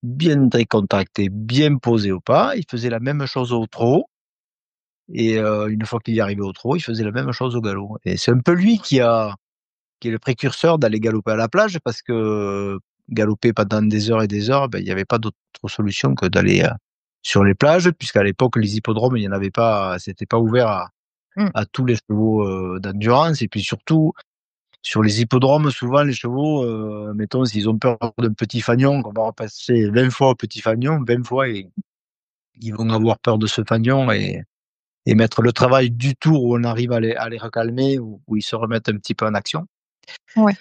bien décontracté, bien posé au pas. Il faisait la même chose au trot et une fois qu'il y arrivait au trot, il faisait la même chose au galop et c'est un peu lui qui est le précurseur d'aller galoper à la plage parce que galoper pendant des heures et des heures, ben, il y avait pas d'autre solution que d'aller, sur les plages puisqu'à l'époque, les hippodromes, il y en avait pas, c'était pas ouvert Mmh. à tous les chevaux, d'endurance et puis surtout, sur les hippodromes, souvent les chevaux, mettons s'ils ont peur d'un petit fanion, qu'on va repasser 20 fois au petit fanion, 20 fois ils vont avoir peur de ce fanion et mettre le travail du tour où on arrive à les recalmer, où ils se remettent un petit peu en action. Ouais.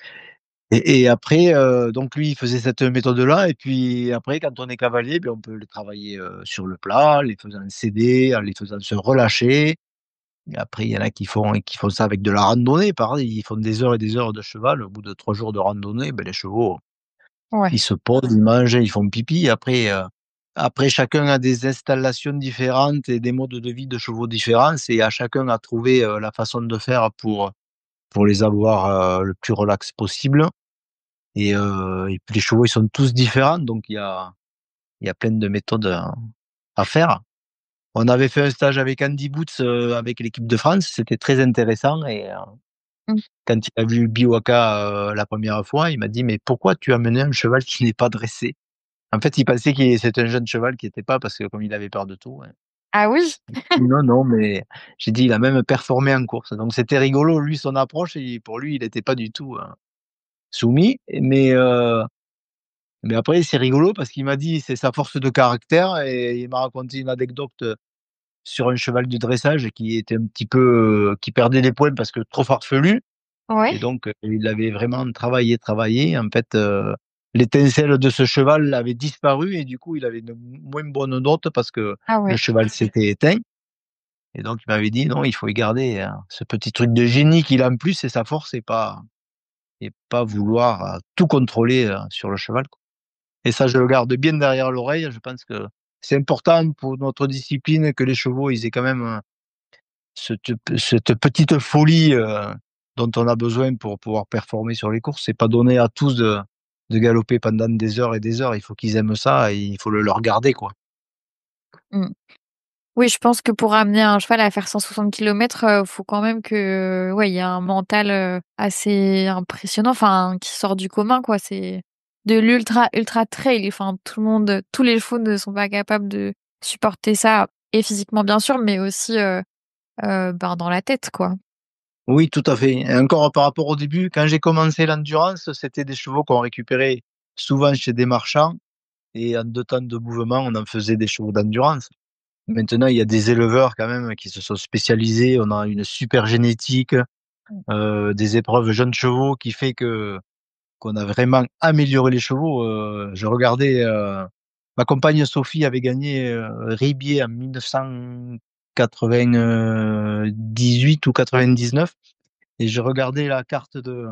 Et après, donc lui, il faisait cette méthode-là et puis après quand on est cavalier, beh, on peut les travailler, sur le plat, les faisant céder, en les faisant se relâcher Et après, il y en a qui font ça avec de la randonnée, pareil, ils font des heures et des heures de cheval. Au bout de 3 jours de randonnée, les chevaux, Ouais. ils se posent, ils mangent, ils font pipi. Après chacun a des installations différentes et des modes de vie de chevaux différents. C'est à chacun à trouver, la façon de faire pour les avoir, le plus relax possible et puis les chevaux, ils sont tous différents, donc il y a plein de méthodes, à faire. On avait fait un stage avec Andy Boots, avec l'équipe de France, c'était très intéressant Mmh. quand il a vu Biwaka, la première fois, il m'a dit: «Mais pourquoi tu as mené un cheval qui n'est pas dressé?» En fait, il pensait que c'était un jeune cheval qui était pas parce que comme il avait peur de tout, ouais. Ah oui? Non, non, mais j'ai dit: «Il a même performé en course», donc c'était rigolo, lui, son approche pour lui, il était pas du tout, soumis, mais après c'est rigolo parce qu'il m'a dit: «C'est sa force de caractère» et il m'a raconté une anecdote, sur un cheval du dressage qui était un petit peu, qui perdait des points parce que trop farfelu. Ouais. Et donc, il avait vraiment travaillé, travaillé. En fait, l'étincelle de ce cheval avait disparu et du coup, il avait une moins bonne note parce que Ah le ouais. cheval s'était éteint. Et donc il m'avait dit: «Non, il faut y garder, ce petit truc de génie qu'il a en plus, c'est sa force et pas vouloir, tout contrôler, sur le cheval, quoi». Et ça, je le garde bien derrière l'oreille. Je pense que c'est important pour notre discipline que les chevaux, ils aient quand même, cette petite folie, dont on a besoin pour pouvoir performer sur les courses. C'est pas donné à tous de galoper pendant des heures et des heures. Il faut qu'ils aiment ça et il faut le leur garder, quoi. Mmh. Oui, je pense que pour amener un cheval à faire 160 kilomètres, faut quand même que, ouais, il y a un mental, assez impressionnant, enfin, qui sort du commun, quoi. C'est de l'ultra ultra trail, enfin, tous les chevaux ne sont pas capables de supporter ça et physiquement, bien sûr, mais aussi, ben, dans la tête, quoi. Oui, tout à fait. Et encore par rapport au début, quand j'ai commencé l'endurance, c'était des chevaux qu'on récupérait souvent chez des marchands et en 2 temps de mouvement, on en faisait des chevaux d'endurance. Maintenant, il y a des éleveurs quand même qui se sont spécialisés. On a une super génétique, Mmh. des épreuves jeunes chevaux qui fait qu'on a vraiment amélioré les chevaux. Je regardais, ma compagne Sophie avait gagné, Ribier en 1998 ou 99 et je regardais la carte de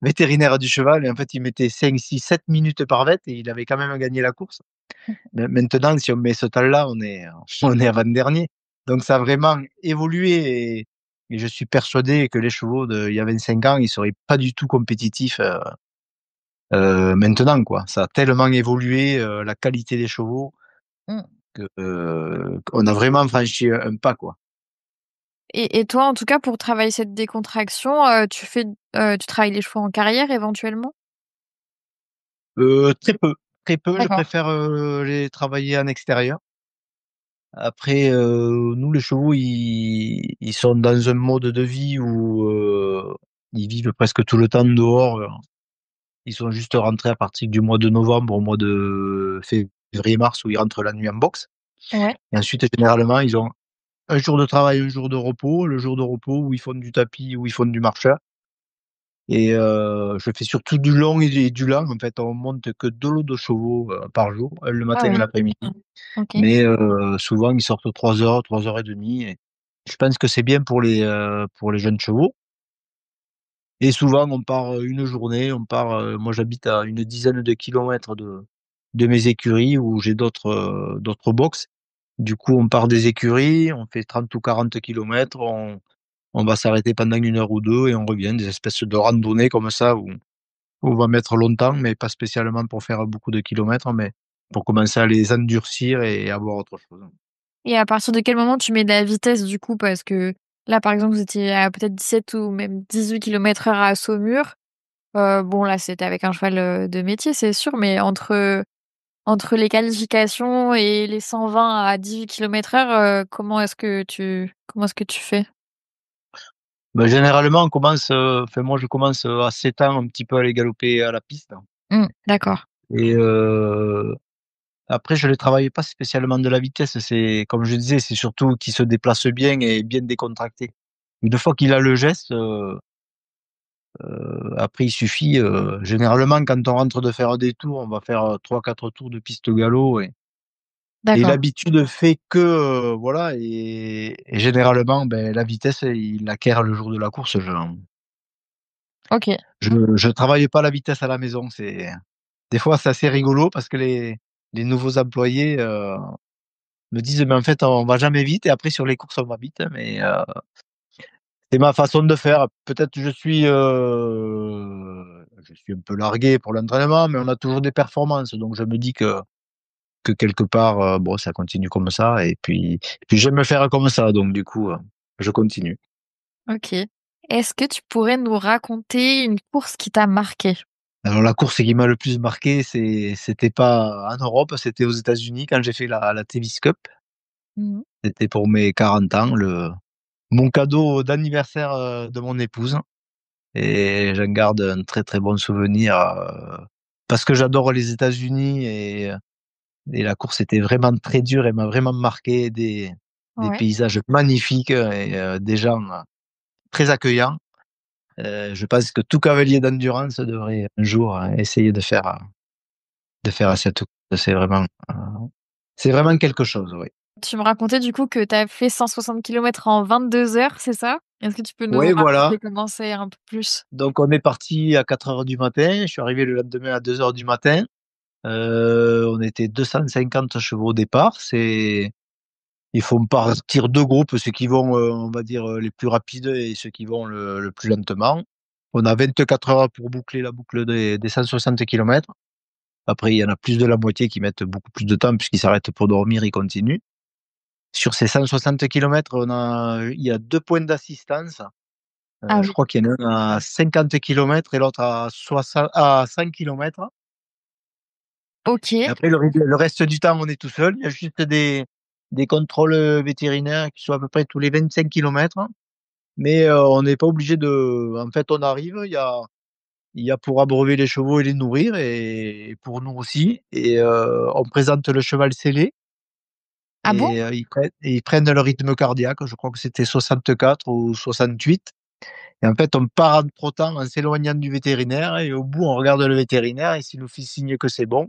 vétérinaire du cheval et en fait, il mettait 5, 6, 7 minutes par vête et il avait quand même gagné la course. Maintenant, si on met ce temps-là, on est avant-dernier. Donc ça a vraiment évolué et je suis persuadé que les chevaux d'il y a 25 ans, ils seraient pas du tout compétitifs, maintenant, quoi. Ça a tellement évolué, la qualité des chevaux Mmh. que, qu'on a vraiment franchi un pas, quoi. Et toi, en tout cas, pour travailler cette décontraction, tu travailles les chevaux en carrière, éventuellement? Très peu, très peu, je D'accord. préfère, les travailler en extérieur. Après, nous les chevaux, ils sont dans un mode de vie où, ils vivent presque tout le temps dehors, ils sont juste rentrés à partir du mois de novembre au mois de février-mars où ils rentrent la nuit en boxe Ouais. et ensuite généralement ils ont un jour de travail, un jour de repos. Le jour de repos où ils font du tapis, où ils font du marcheur et je fais surtout du long et du lent. En fait, on monte que 2 lots de chevaux, par jour, le Ah matin et oui. l'après-midi. OK. Mais souvent ils sortent 3 heures et demie et je pense que c'est bien pour les jeunes chevaux et souvent on part, une journée, moi j'habite à une dizaine de kilomètres de mes écuries où j'ai d'autres boxes. Du coup, on part des écuries, on fait 30 ou 40 kilomètres, on va s'arrêter pendant 1 heure ou 2 et on revient, des espèces de randonnées comme ça où on va mettre longtemps, mais pas spécialement pour faire beaucoup de kilomètres, mais pour commencer à les endurcir et avoir autre chose. Et à partir de quel moment tu mets de la vitesse, du coup? Parce que là, par exemple, vous étiez à peut-être 17 ou même 18 kilomètres/h à Saumur. Bon, là, c'était avec un cheval, de métier, c'est sûr, mais entre les qualifications et les 120 à 18 kilomètres/h, comment est-ce que tu fais? Bah, généralement, enfin moi je commence, à 7 ans un petit peu à les galoper à la piste D'accord. et après je les travaille pas spécialement de la vitesse, c'est comme je disais, c'est surtout qu'il se déplace bien et bien décontracté. Une fois qu'il a le geste, après il suffit, généralement quand on rentre de faire des tours, on va faire, 3-4 tours de piste galop Et D'accord. l'habitude fait que, voilà et généralement, la vitesse, il l'acquiert le jour de la course. OK. Je travaille pas la vitesse à la maison. Des fois, c'est assez rigolo parce que les nouveaux employés, me disent: «Mais en fait, on va jamais vite et après sur les courses, on va vite», mais c'est ma façon de faire. Peut-être je suis un peu largué pour l'entraînement, mais on a toujours des performances, donc je me dis que quelque part, bon, ça continue comme ça et puis j'aime me faire comme ça, donc du coup, je continue. OK. Est-ce que tu pourrais nous raconter une course qui t'a marqué? Alors la course qui m'a le plus marqué, c'était pas en Europe, c'était aux États-Unis quand j'ai fait la Davis Cup. Mmh. C'était pour mes 40 ans, le mon cadeau d'anniversaire, de mon épouse et j'en garde un très, très bon souvenir, parce que j'adore les États-Unis et la course était vraiment très dure et m'a vraiment marqué. Des Ouais. paysages magnifiques et des gens, très accueillants. Je pense que tout cavalier d'endurance devrait un jour, essayer de faire cette course. C'est vraiment quelque chose, oui. Tu me racontais du coup que tu as fait 160 kilomètres en 22 heures, c'est ça? Est-ce que tu peux nous Oui, voilà. raconter comment c'est un peu plus? Donc on est parti à 4 heures du matin. Je suis arrivé le lendemain à 2 heures du matin. On était 250 chevaux au départ. Il faut partir 2 groupes, ceux qui vont, on va dire, les plus rapides et ceux qui vont le plus lentement. On a 24 heures pour boucler la boucle des 160 kilomètres. Après, il y en a plus de la moitié qui mettent beaucoup plus de temps puisqu'ils s'arrêtent pour dormir, ils continuent. Sur ces 160 kilomètres, il y a 2 points d'assistance. Ah Je oui. crois qu'il y en a un à 50 kilomètres et l'autre à 100 kilomètres. Et OK. après le reste du temps, on est tout seul. Il y a juste des contrôles, vétérinaires qui sont à peu près tous les 25 kilomètres. Mais, on n'est pas obligé en fait, on arrive, il y a pour abreuver les chevaux et les nourrir et pour nous aussi et on présente le cheval sellé Ah bon? et ils prennent le rythme cardiaque. Je crois que c'était 64 ou 68 et en fait, on part en trottant, en s'éloignant du vétérinaire et au bout, on regarde le vétérinaire et s'il nous fait signe que c'est bon,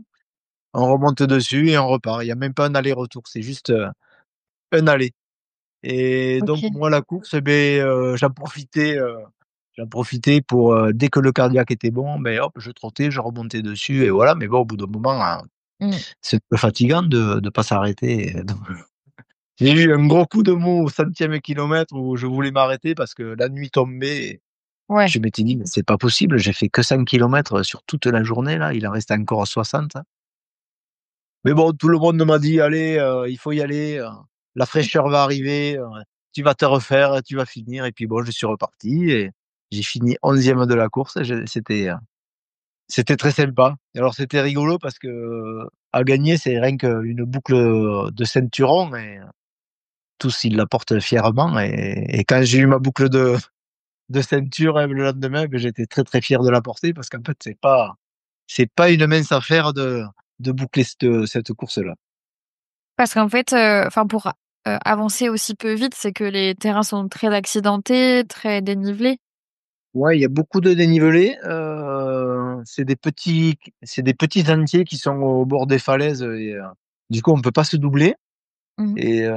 on remonte dessus et on repart. Il y a même pas un aller-retour, c'est juste, un aller et donc OK. moi, la course, j'en profitais pour, dès que le cardiaque était bon, hop, je trottais, je remontais dessus et voilà, mais bon, au bout d'un moment, Mmh. c'est un peu fatigant de pas s'arrêter et donc j'ai eu un gros coup de mou au centième kilomètre où je voulais m'arrêter parce que la nuit tombait et Ouais. je m'étais dit: «Mais c'est pas possible, j'ai fait que 5 kilomètres sur toute la journée là, il en reste encore 60». Mais bon, tout le monde m'a dit: «Allez, il faut y aller, la fraîcheur va arriver, tu vas te refaire, tu vas finir» et puis bon, je suis reparti et j'ai fini 11e de la course. C'était très sympa. Et alors c'était rigolo parce que, à gagner, c'est rien qu'une boucle, de ceinturon et tous ils la portent fièrement et quand j'ai eu ma boucle de ceinture, le lendemain, j'étais très, très fier de la porter parce qu'en fait, c'est pas une mince affaire de boucler cette course-là. Parce qu'en fait, enfin pour avancer aussi peu vite, c'est que les terrains sont très accidentés, très dénivelés? Ouais, il y a beaucoup de dénivelé, c'est des petits sentiers qui sont au bord des falaises et du coup, on peut pas se doubler Mmh. et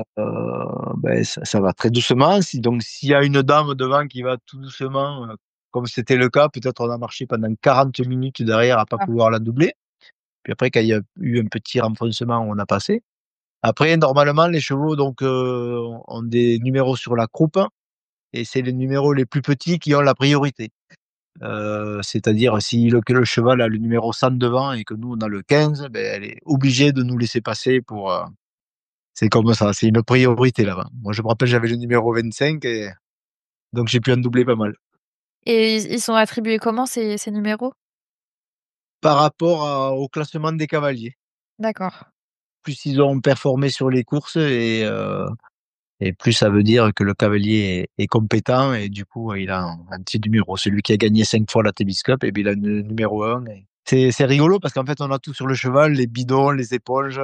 ça va très doucement. S'il y a une dame devant qui va tout doucement, comme c'était le cas, peut-être on a marché pendant 40 minutes derrière à pas Ah. pouvoir la doubler. Puis après, quand il y a eu un petit renfoncement, on a passé. Après, normalement, les chevaux donc ont des numéros sur la croupe et c'est les numéros les plus petits qui ont la priorité. C'est-à-dire si le cheval a le numéro 100 devant et que nous on a le 15, elle est obligée de nous laisser passer c'est comme ça, c'est une priorité là-bas. Moi je me rappelle, j'avais le numéro 25 et donc j'ai pu en doubler pas mal. Et ils sont attribués comment ces numéros? Par rapport au classement des cavaliers. D'accord. Plus ils ont performé sur les courses et plus ça veut dire que le cavalier est compétent et du coup, il a un petit numéro. Celui qui a gagné 5 fois la Davis Cup il a le numéro 1 et c'est rigolo parce qu'en fait, on a tout sur le cheval, les bidons, les éponges,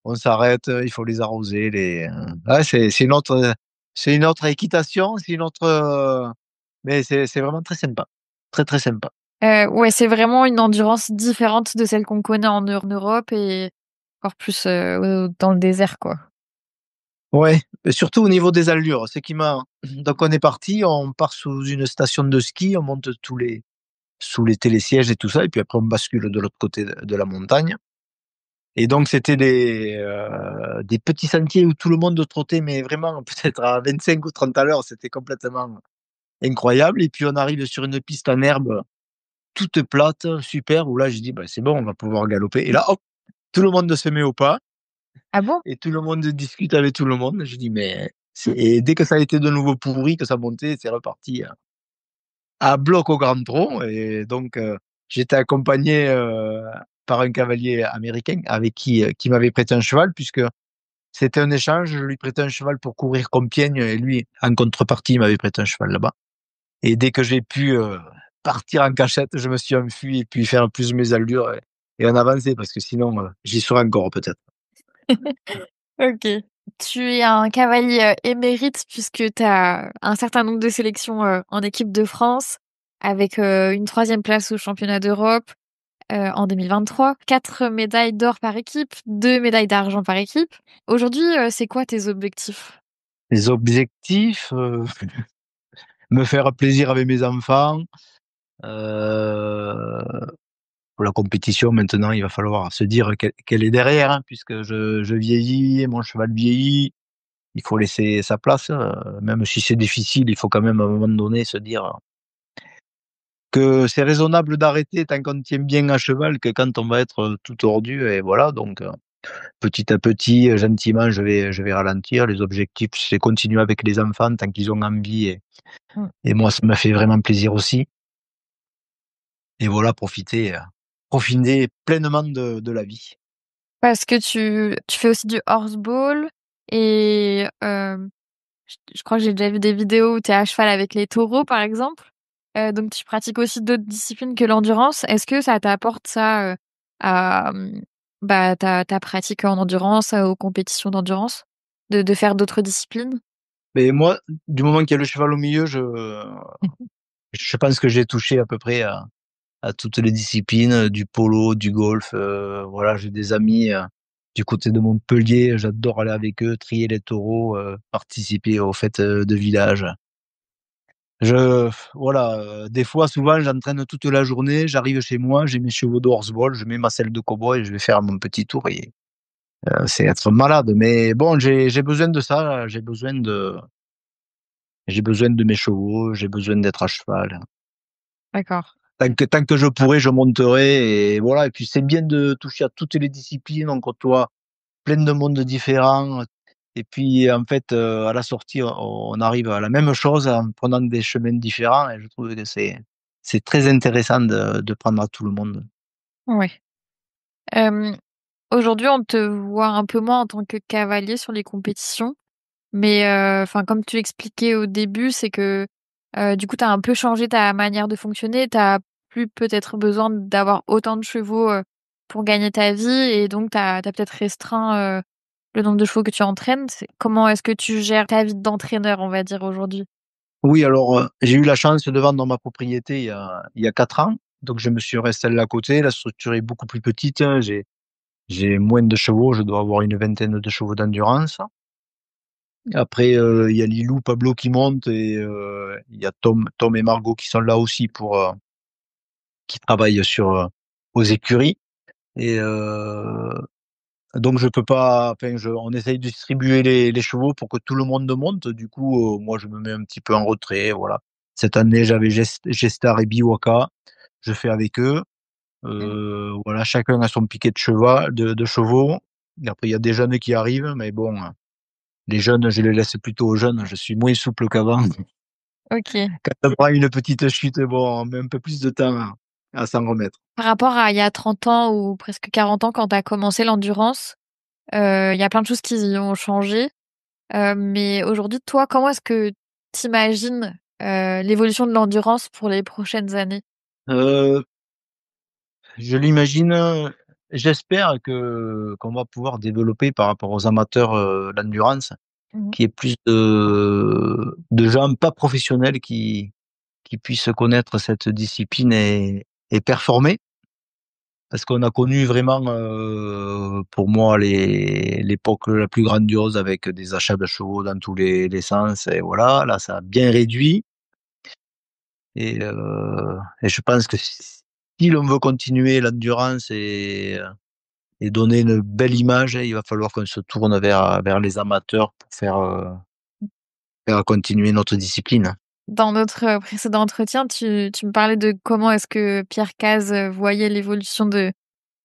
on s'arrête, il faut les arroser, ouais, c'est une autre équitation, c'est une autre, mais c'est vraiment très sympa. Très, très sympa. Ouais, c'est vraiment une endurance différente de celle qu'on connaît en Europe et encore plus, dans le désert, quoi. Ouais, et surtout au niveau des allures, c'est qui m'a donc on est parti, on part sous une station de ski, on monte tous les sous les télésièges et tout ça et puis après on bascule de l'autre côté de la montagne et donc c'était des petits sentiers où tout le monde trottait, mais vraiment peut-être à 25 ou 30 à l'heure, c'était complètement incroyable et puis on arrive sur une piste en herbe toute plate, super, où là j'ai dit: «Bah, c'est bon, on va pouvoir galoper» et là hop, tout le monde se met au pas Ah bon? et tout le monde discute avec tout le monde. Je dis: «Mais» c'est et dès que ça a été de nouveau pourri, que ça montait, c'est reparti, à bloc au grand trot et donc j'étais accompagné, par un cavalier américain avec qui m'avait prêté un cheval puisque c'était un échange. Je lui prêtais un cheval pour courir Compiègne et lui, en contrepartie, il m'avait prêté un cheval là-bas et dès que j'ai pu, partir en cachette, je me suis enfui et puis faire plus mes allures et on avançait parce que sinon, j'y serais encore peut-être. OK. Tu es un cavalier, émérite puisque tu as un certain nombre de sélections, en équipe de France avec, une 3e place au championnat d'Europe, en 2023, 4 médailles d'or par équipe, 2 médailles d'argent par équipe. Aujourd'hui, c'est quoi tes objectifs? Les objectifs, me faire plaisir avec mes enfants, heu, pour la compétition maintenant, il va falloir se dire qu'elle est derrière, hein, puisque je vieillis, mon cheval vieillit. Il faut laisser sa place, même si c'est difficile, il faut quand même à un moment donné se dire que c'est raisonnable d'arrêter tant qu'on tient bien à cheval que quand on va être, tout tordu et voilà donc petit à petit, gentiment, je vais ralentir. Les objectifs, c'est continuer avec les enfants tant qu'ils ont envie Mmh. et moi, ça me fait vraiment plaisir aussi et voilà, profiter pleinement de la vie. Parce que tu fais aussi du horseball et je crois que j'ai déjà vu des vidéos où tu es à cheval avec les taureaux, par exemple. Donc tu pratiques aussi d'autres disciplines que l'endurance. Est-ce que ça t'apporte ça, à, bah, ta pratique en endurance, aux compétitions d'endurance? De faire d'autres disciplines? Mais moi, du moment qu'il y a le cheval au milieu, je pense que j'ai touché à peu près à toutes les disciplines, du polo, du golf, voilà, j'ai des amis, du côté de Montpellier, j'adore aller avec eux, trier les taureaux, participer aux fêtes, de village. Voilà, des fois, souvent, j'entraîne toute la journée, j'arrive chez moi, j'ai mes chevaux de horseball, je mets ma selle de cow-boy et je vais faire mon petit tour et c'est être malade, mais bon, j'ai besoin de ça, j'ai besoin de mes chevaux, j'ai besoin d'être à cheval. D'accord. Tant que je pourrai, je monterai et voilà et puis c'est bien de toucher à toutes les disciplines, on côtoie plein de mondes différents, et puis en fait, à la sortie, on arrive à la même chose en prenant des chemins différents et je trouve que c'est très intéressant de prendre à tout le monde. Ouais. Hem, Aujourd'hui, on te voit un peu moins en tant que cavalier sur les compétitions. Mais, enfin, comme tu l'expliquais au début, c'est que, du coup, tu as un peu changé ta manière de fonctionner. Tu as plus peut-être besoin d'avoir autant de chevaux, pour gagner ta vie et donc tu as peut-être restreint, le nombre de chevaux que tu entraînes. C'est comment est-ce que tu gères ta vie d'entraîneur, on va dire, aujourd'hui? Oui, alors, j'ai eu la chance de vendre ma propriété il y a 4 ans, donc je me suis réinstallé à côté. La structure est beaucoup plus petite, hein, j'ai moins de chevaux, je dois avoir une vingtaine de chevaux d'endurance. Après, il y a Lilou, Pablo qui montent et il y a Tom et Margot qui sont là aussi qui travaillent aux écuries et donc je peux pas enfin on essaye de distribuer les chevaux pour que tout le monde monte. Du coup, moi je me mets un petit peu en retrait, voilà. Cette année, j'avais Gestar et Biwaka, je fais avec eux. Mmh. Voilà, chacun a son piquet de chevaux. Et après il y a des jeunes qui arrivent, mais bon, les jeunes, je les laisse plutôt aux jeunes, je suis moins souple qu'avant. OK. Quand on prend une petite chute, bon, on met un peu plus de temps à s'en remettre. Par rapport à il y a 30 ans ou presque 40 ans quand tu as commencé l'endurance, il y a plein de choses qui ont changé. Mais aujourd'hui, toi, comment est-ce que tu imagines, l'évolution de l'endurance pour les prochaines années? Heu, je l'imagine, j'espère qu'on va pouvoir développer par rapport aux amateurs, d'endurance, Mmh mh. qu'il y ait plus de gens pas professionnels qui puissent connaître cette discipline et performer. parce qu'on a connu vraiment, pour moi, l'époque la plus grandiose avec des achats de chevaux dans tous les sens et voilà. Là, ça a bien réduit et je pense que si l'on veut continuer l'endurance et donner une belle image, il va falloir qu'on se tourne vers les amateurs pour faire continuer notre discipline. Dans notre précédent entretien, tu me parlais de comment est-ce que Pierre Cazes voyait l'évolution de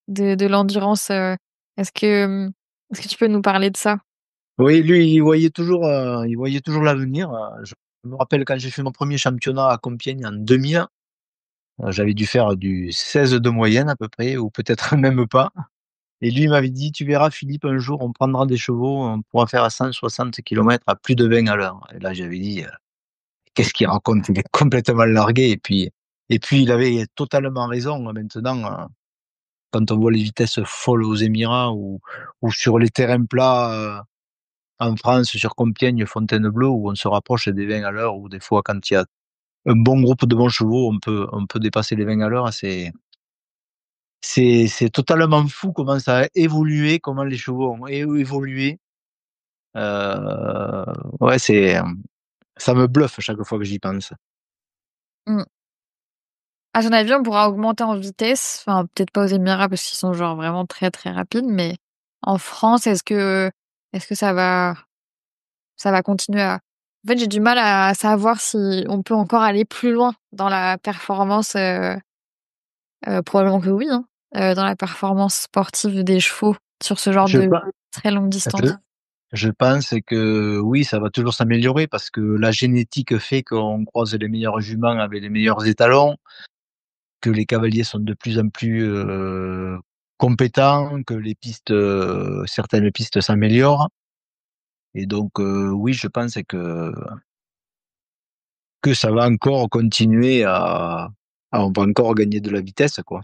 l'endurance. Est-ce que tu peux nous parler de ça? Oui, lui, il voyait toujours l'avenir. Je me rappelle quand j'ai fait mon premier championnat à Compiègne en 2000, j'avais dû faire du 16 de moyenne à peu près ou peut-être même pas et lui, il m'avait dit: «Tu verras Philippe, un jour, on prendra des chevaux, on pourra faire à 160 kilomètres à plus de 20 à l'heure» et là, j'avais dit: «Qu'est-ce qu'il raconte? Il est complètement largué» et puis il avait totalement raison. Maintenant, quand on voit les vitesses folles aux Émirats ou sur les terrains plats, en France, sur Compiègne, Fontainebleau, où on se rapproche des 20 à l'heure, ou des fois, quand il y a un bon groupe de bons chevaux, on peut dépasser les 20 à l'heure. C'est totalement fou comment ça a évolué, comment les chevaux ont évolué. Heu, ouais, ça me bluffe chaque fois que j'y pense. Mmh. À ton avis, on pourra augmenter en vitesse? Enfin, peut-être pas aux Émirats parce qu'ils sont genre vraiment très, très rapides, mais en France, est-ce que ça va continuer à en fait, j'ai du mal à savoir si on peut encore aller plus loin dans la performance, probablement que oui, hein, dans la performance sportive des chevaux sur ce genre Je de pen très longue je distance. je pense que oui, ça va toujours s'améliorer parce que la génétique fait qu'on croise les meilleurs juments avec les meilleurs étalons. Que les cavaliers sont de plus en plus, compétents, que les pistes, certaines pistes s'améliorent et donc oui, je pense que ça va encore continuer on va encore gagner de la vitesse, quoi.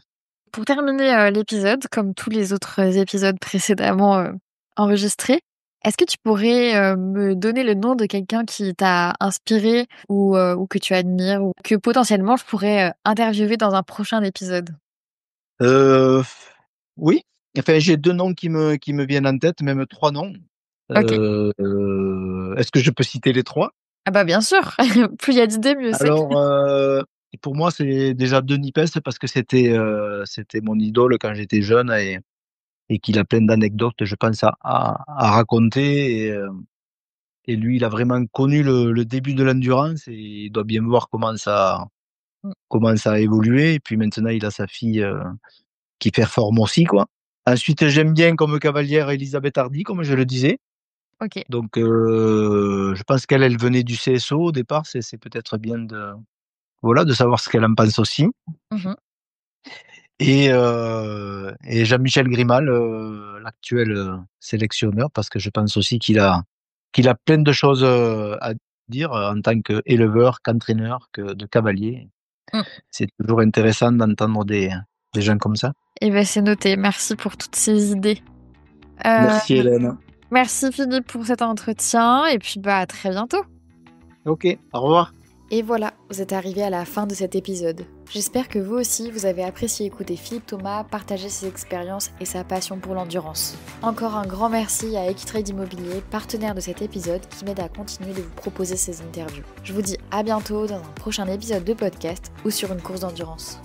Pour terminer, l'épisode, comme tous les autres épisodes précédemment, enregistrés, est-ce que tu pourrais, me donner le nom de quelqu'un qui t'a inspiré ou que tu admires ou que potentiellement je pourrais, interviewer dans un prochain épisode? Heu, oui, enfin, j'ai 2 noms qui me viennent en tête, même 3 noms. OK. Est-ce que je peux citer les 3? Ah bah, bien sûr, plus il y a d'idées, mieux c'est. Alors, pour moi, c'est déjà Denis Peste parce que c'était mon idole quand j'étais jeune et qu'il a plein d'anecdotes, je pense, à raconter et lui, il a vraiment connu le début de l'endurance et il doit bien voir Mmh, comment ça a évolué et puis maintenant, il a sa fille, qui performe aussi, quoi. Ensuite, j'aime bien comme cavalière Elisabeth Hardy, comme je le disais. OK. Donc je pense qu'elle, elle venait du CSO au départ, c'est peut-être bien de savoir ce qu'elle en pense aussi. Mmh. Et Jean-Michel Grimal, l'actuel, sélectionneur, parce que je pense aussi qu'il a plein de choses, à dire, en tant qu'éleveur, qu'entraîneur, que de cavalier. Mmh. C'est toujours intéressant d'entendre des gens comme ça. Et bah, c'est noté. Merci pour toutes ces idées. Heu, Merci Hélène. Merci Philippe pour cet entretien et puis, bah, à très bientôt. OK, au revoir. Et voilà, vous êtes arrivés à la fin de cet épisode. J'espère que vous aussi, vous avez apprécié écouter Philippe Thomas partager ses expériences et sa passion pour l'endurance. Encore un grand merci à Equitrade Immobilier, partenaire de cet épisode, qui m'aide à continuer de vous proposer ces interviews. Je vous dis à bientôt dans un prochain épisode de podcast ou sur une course d'endurance.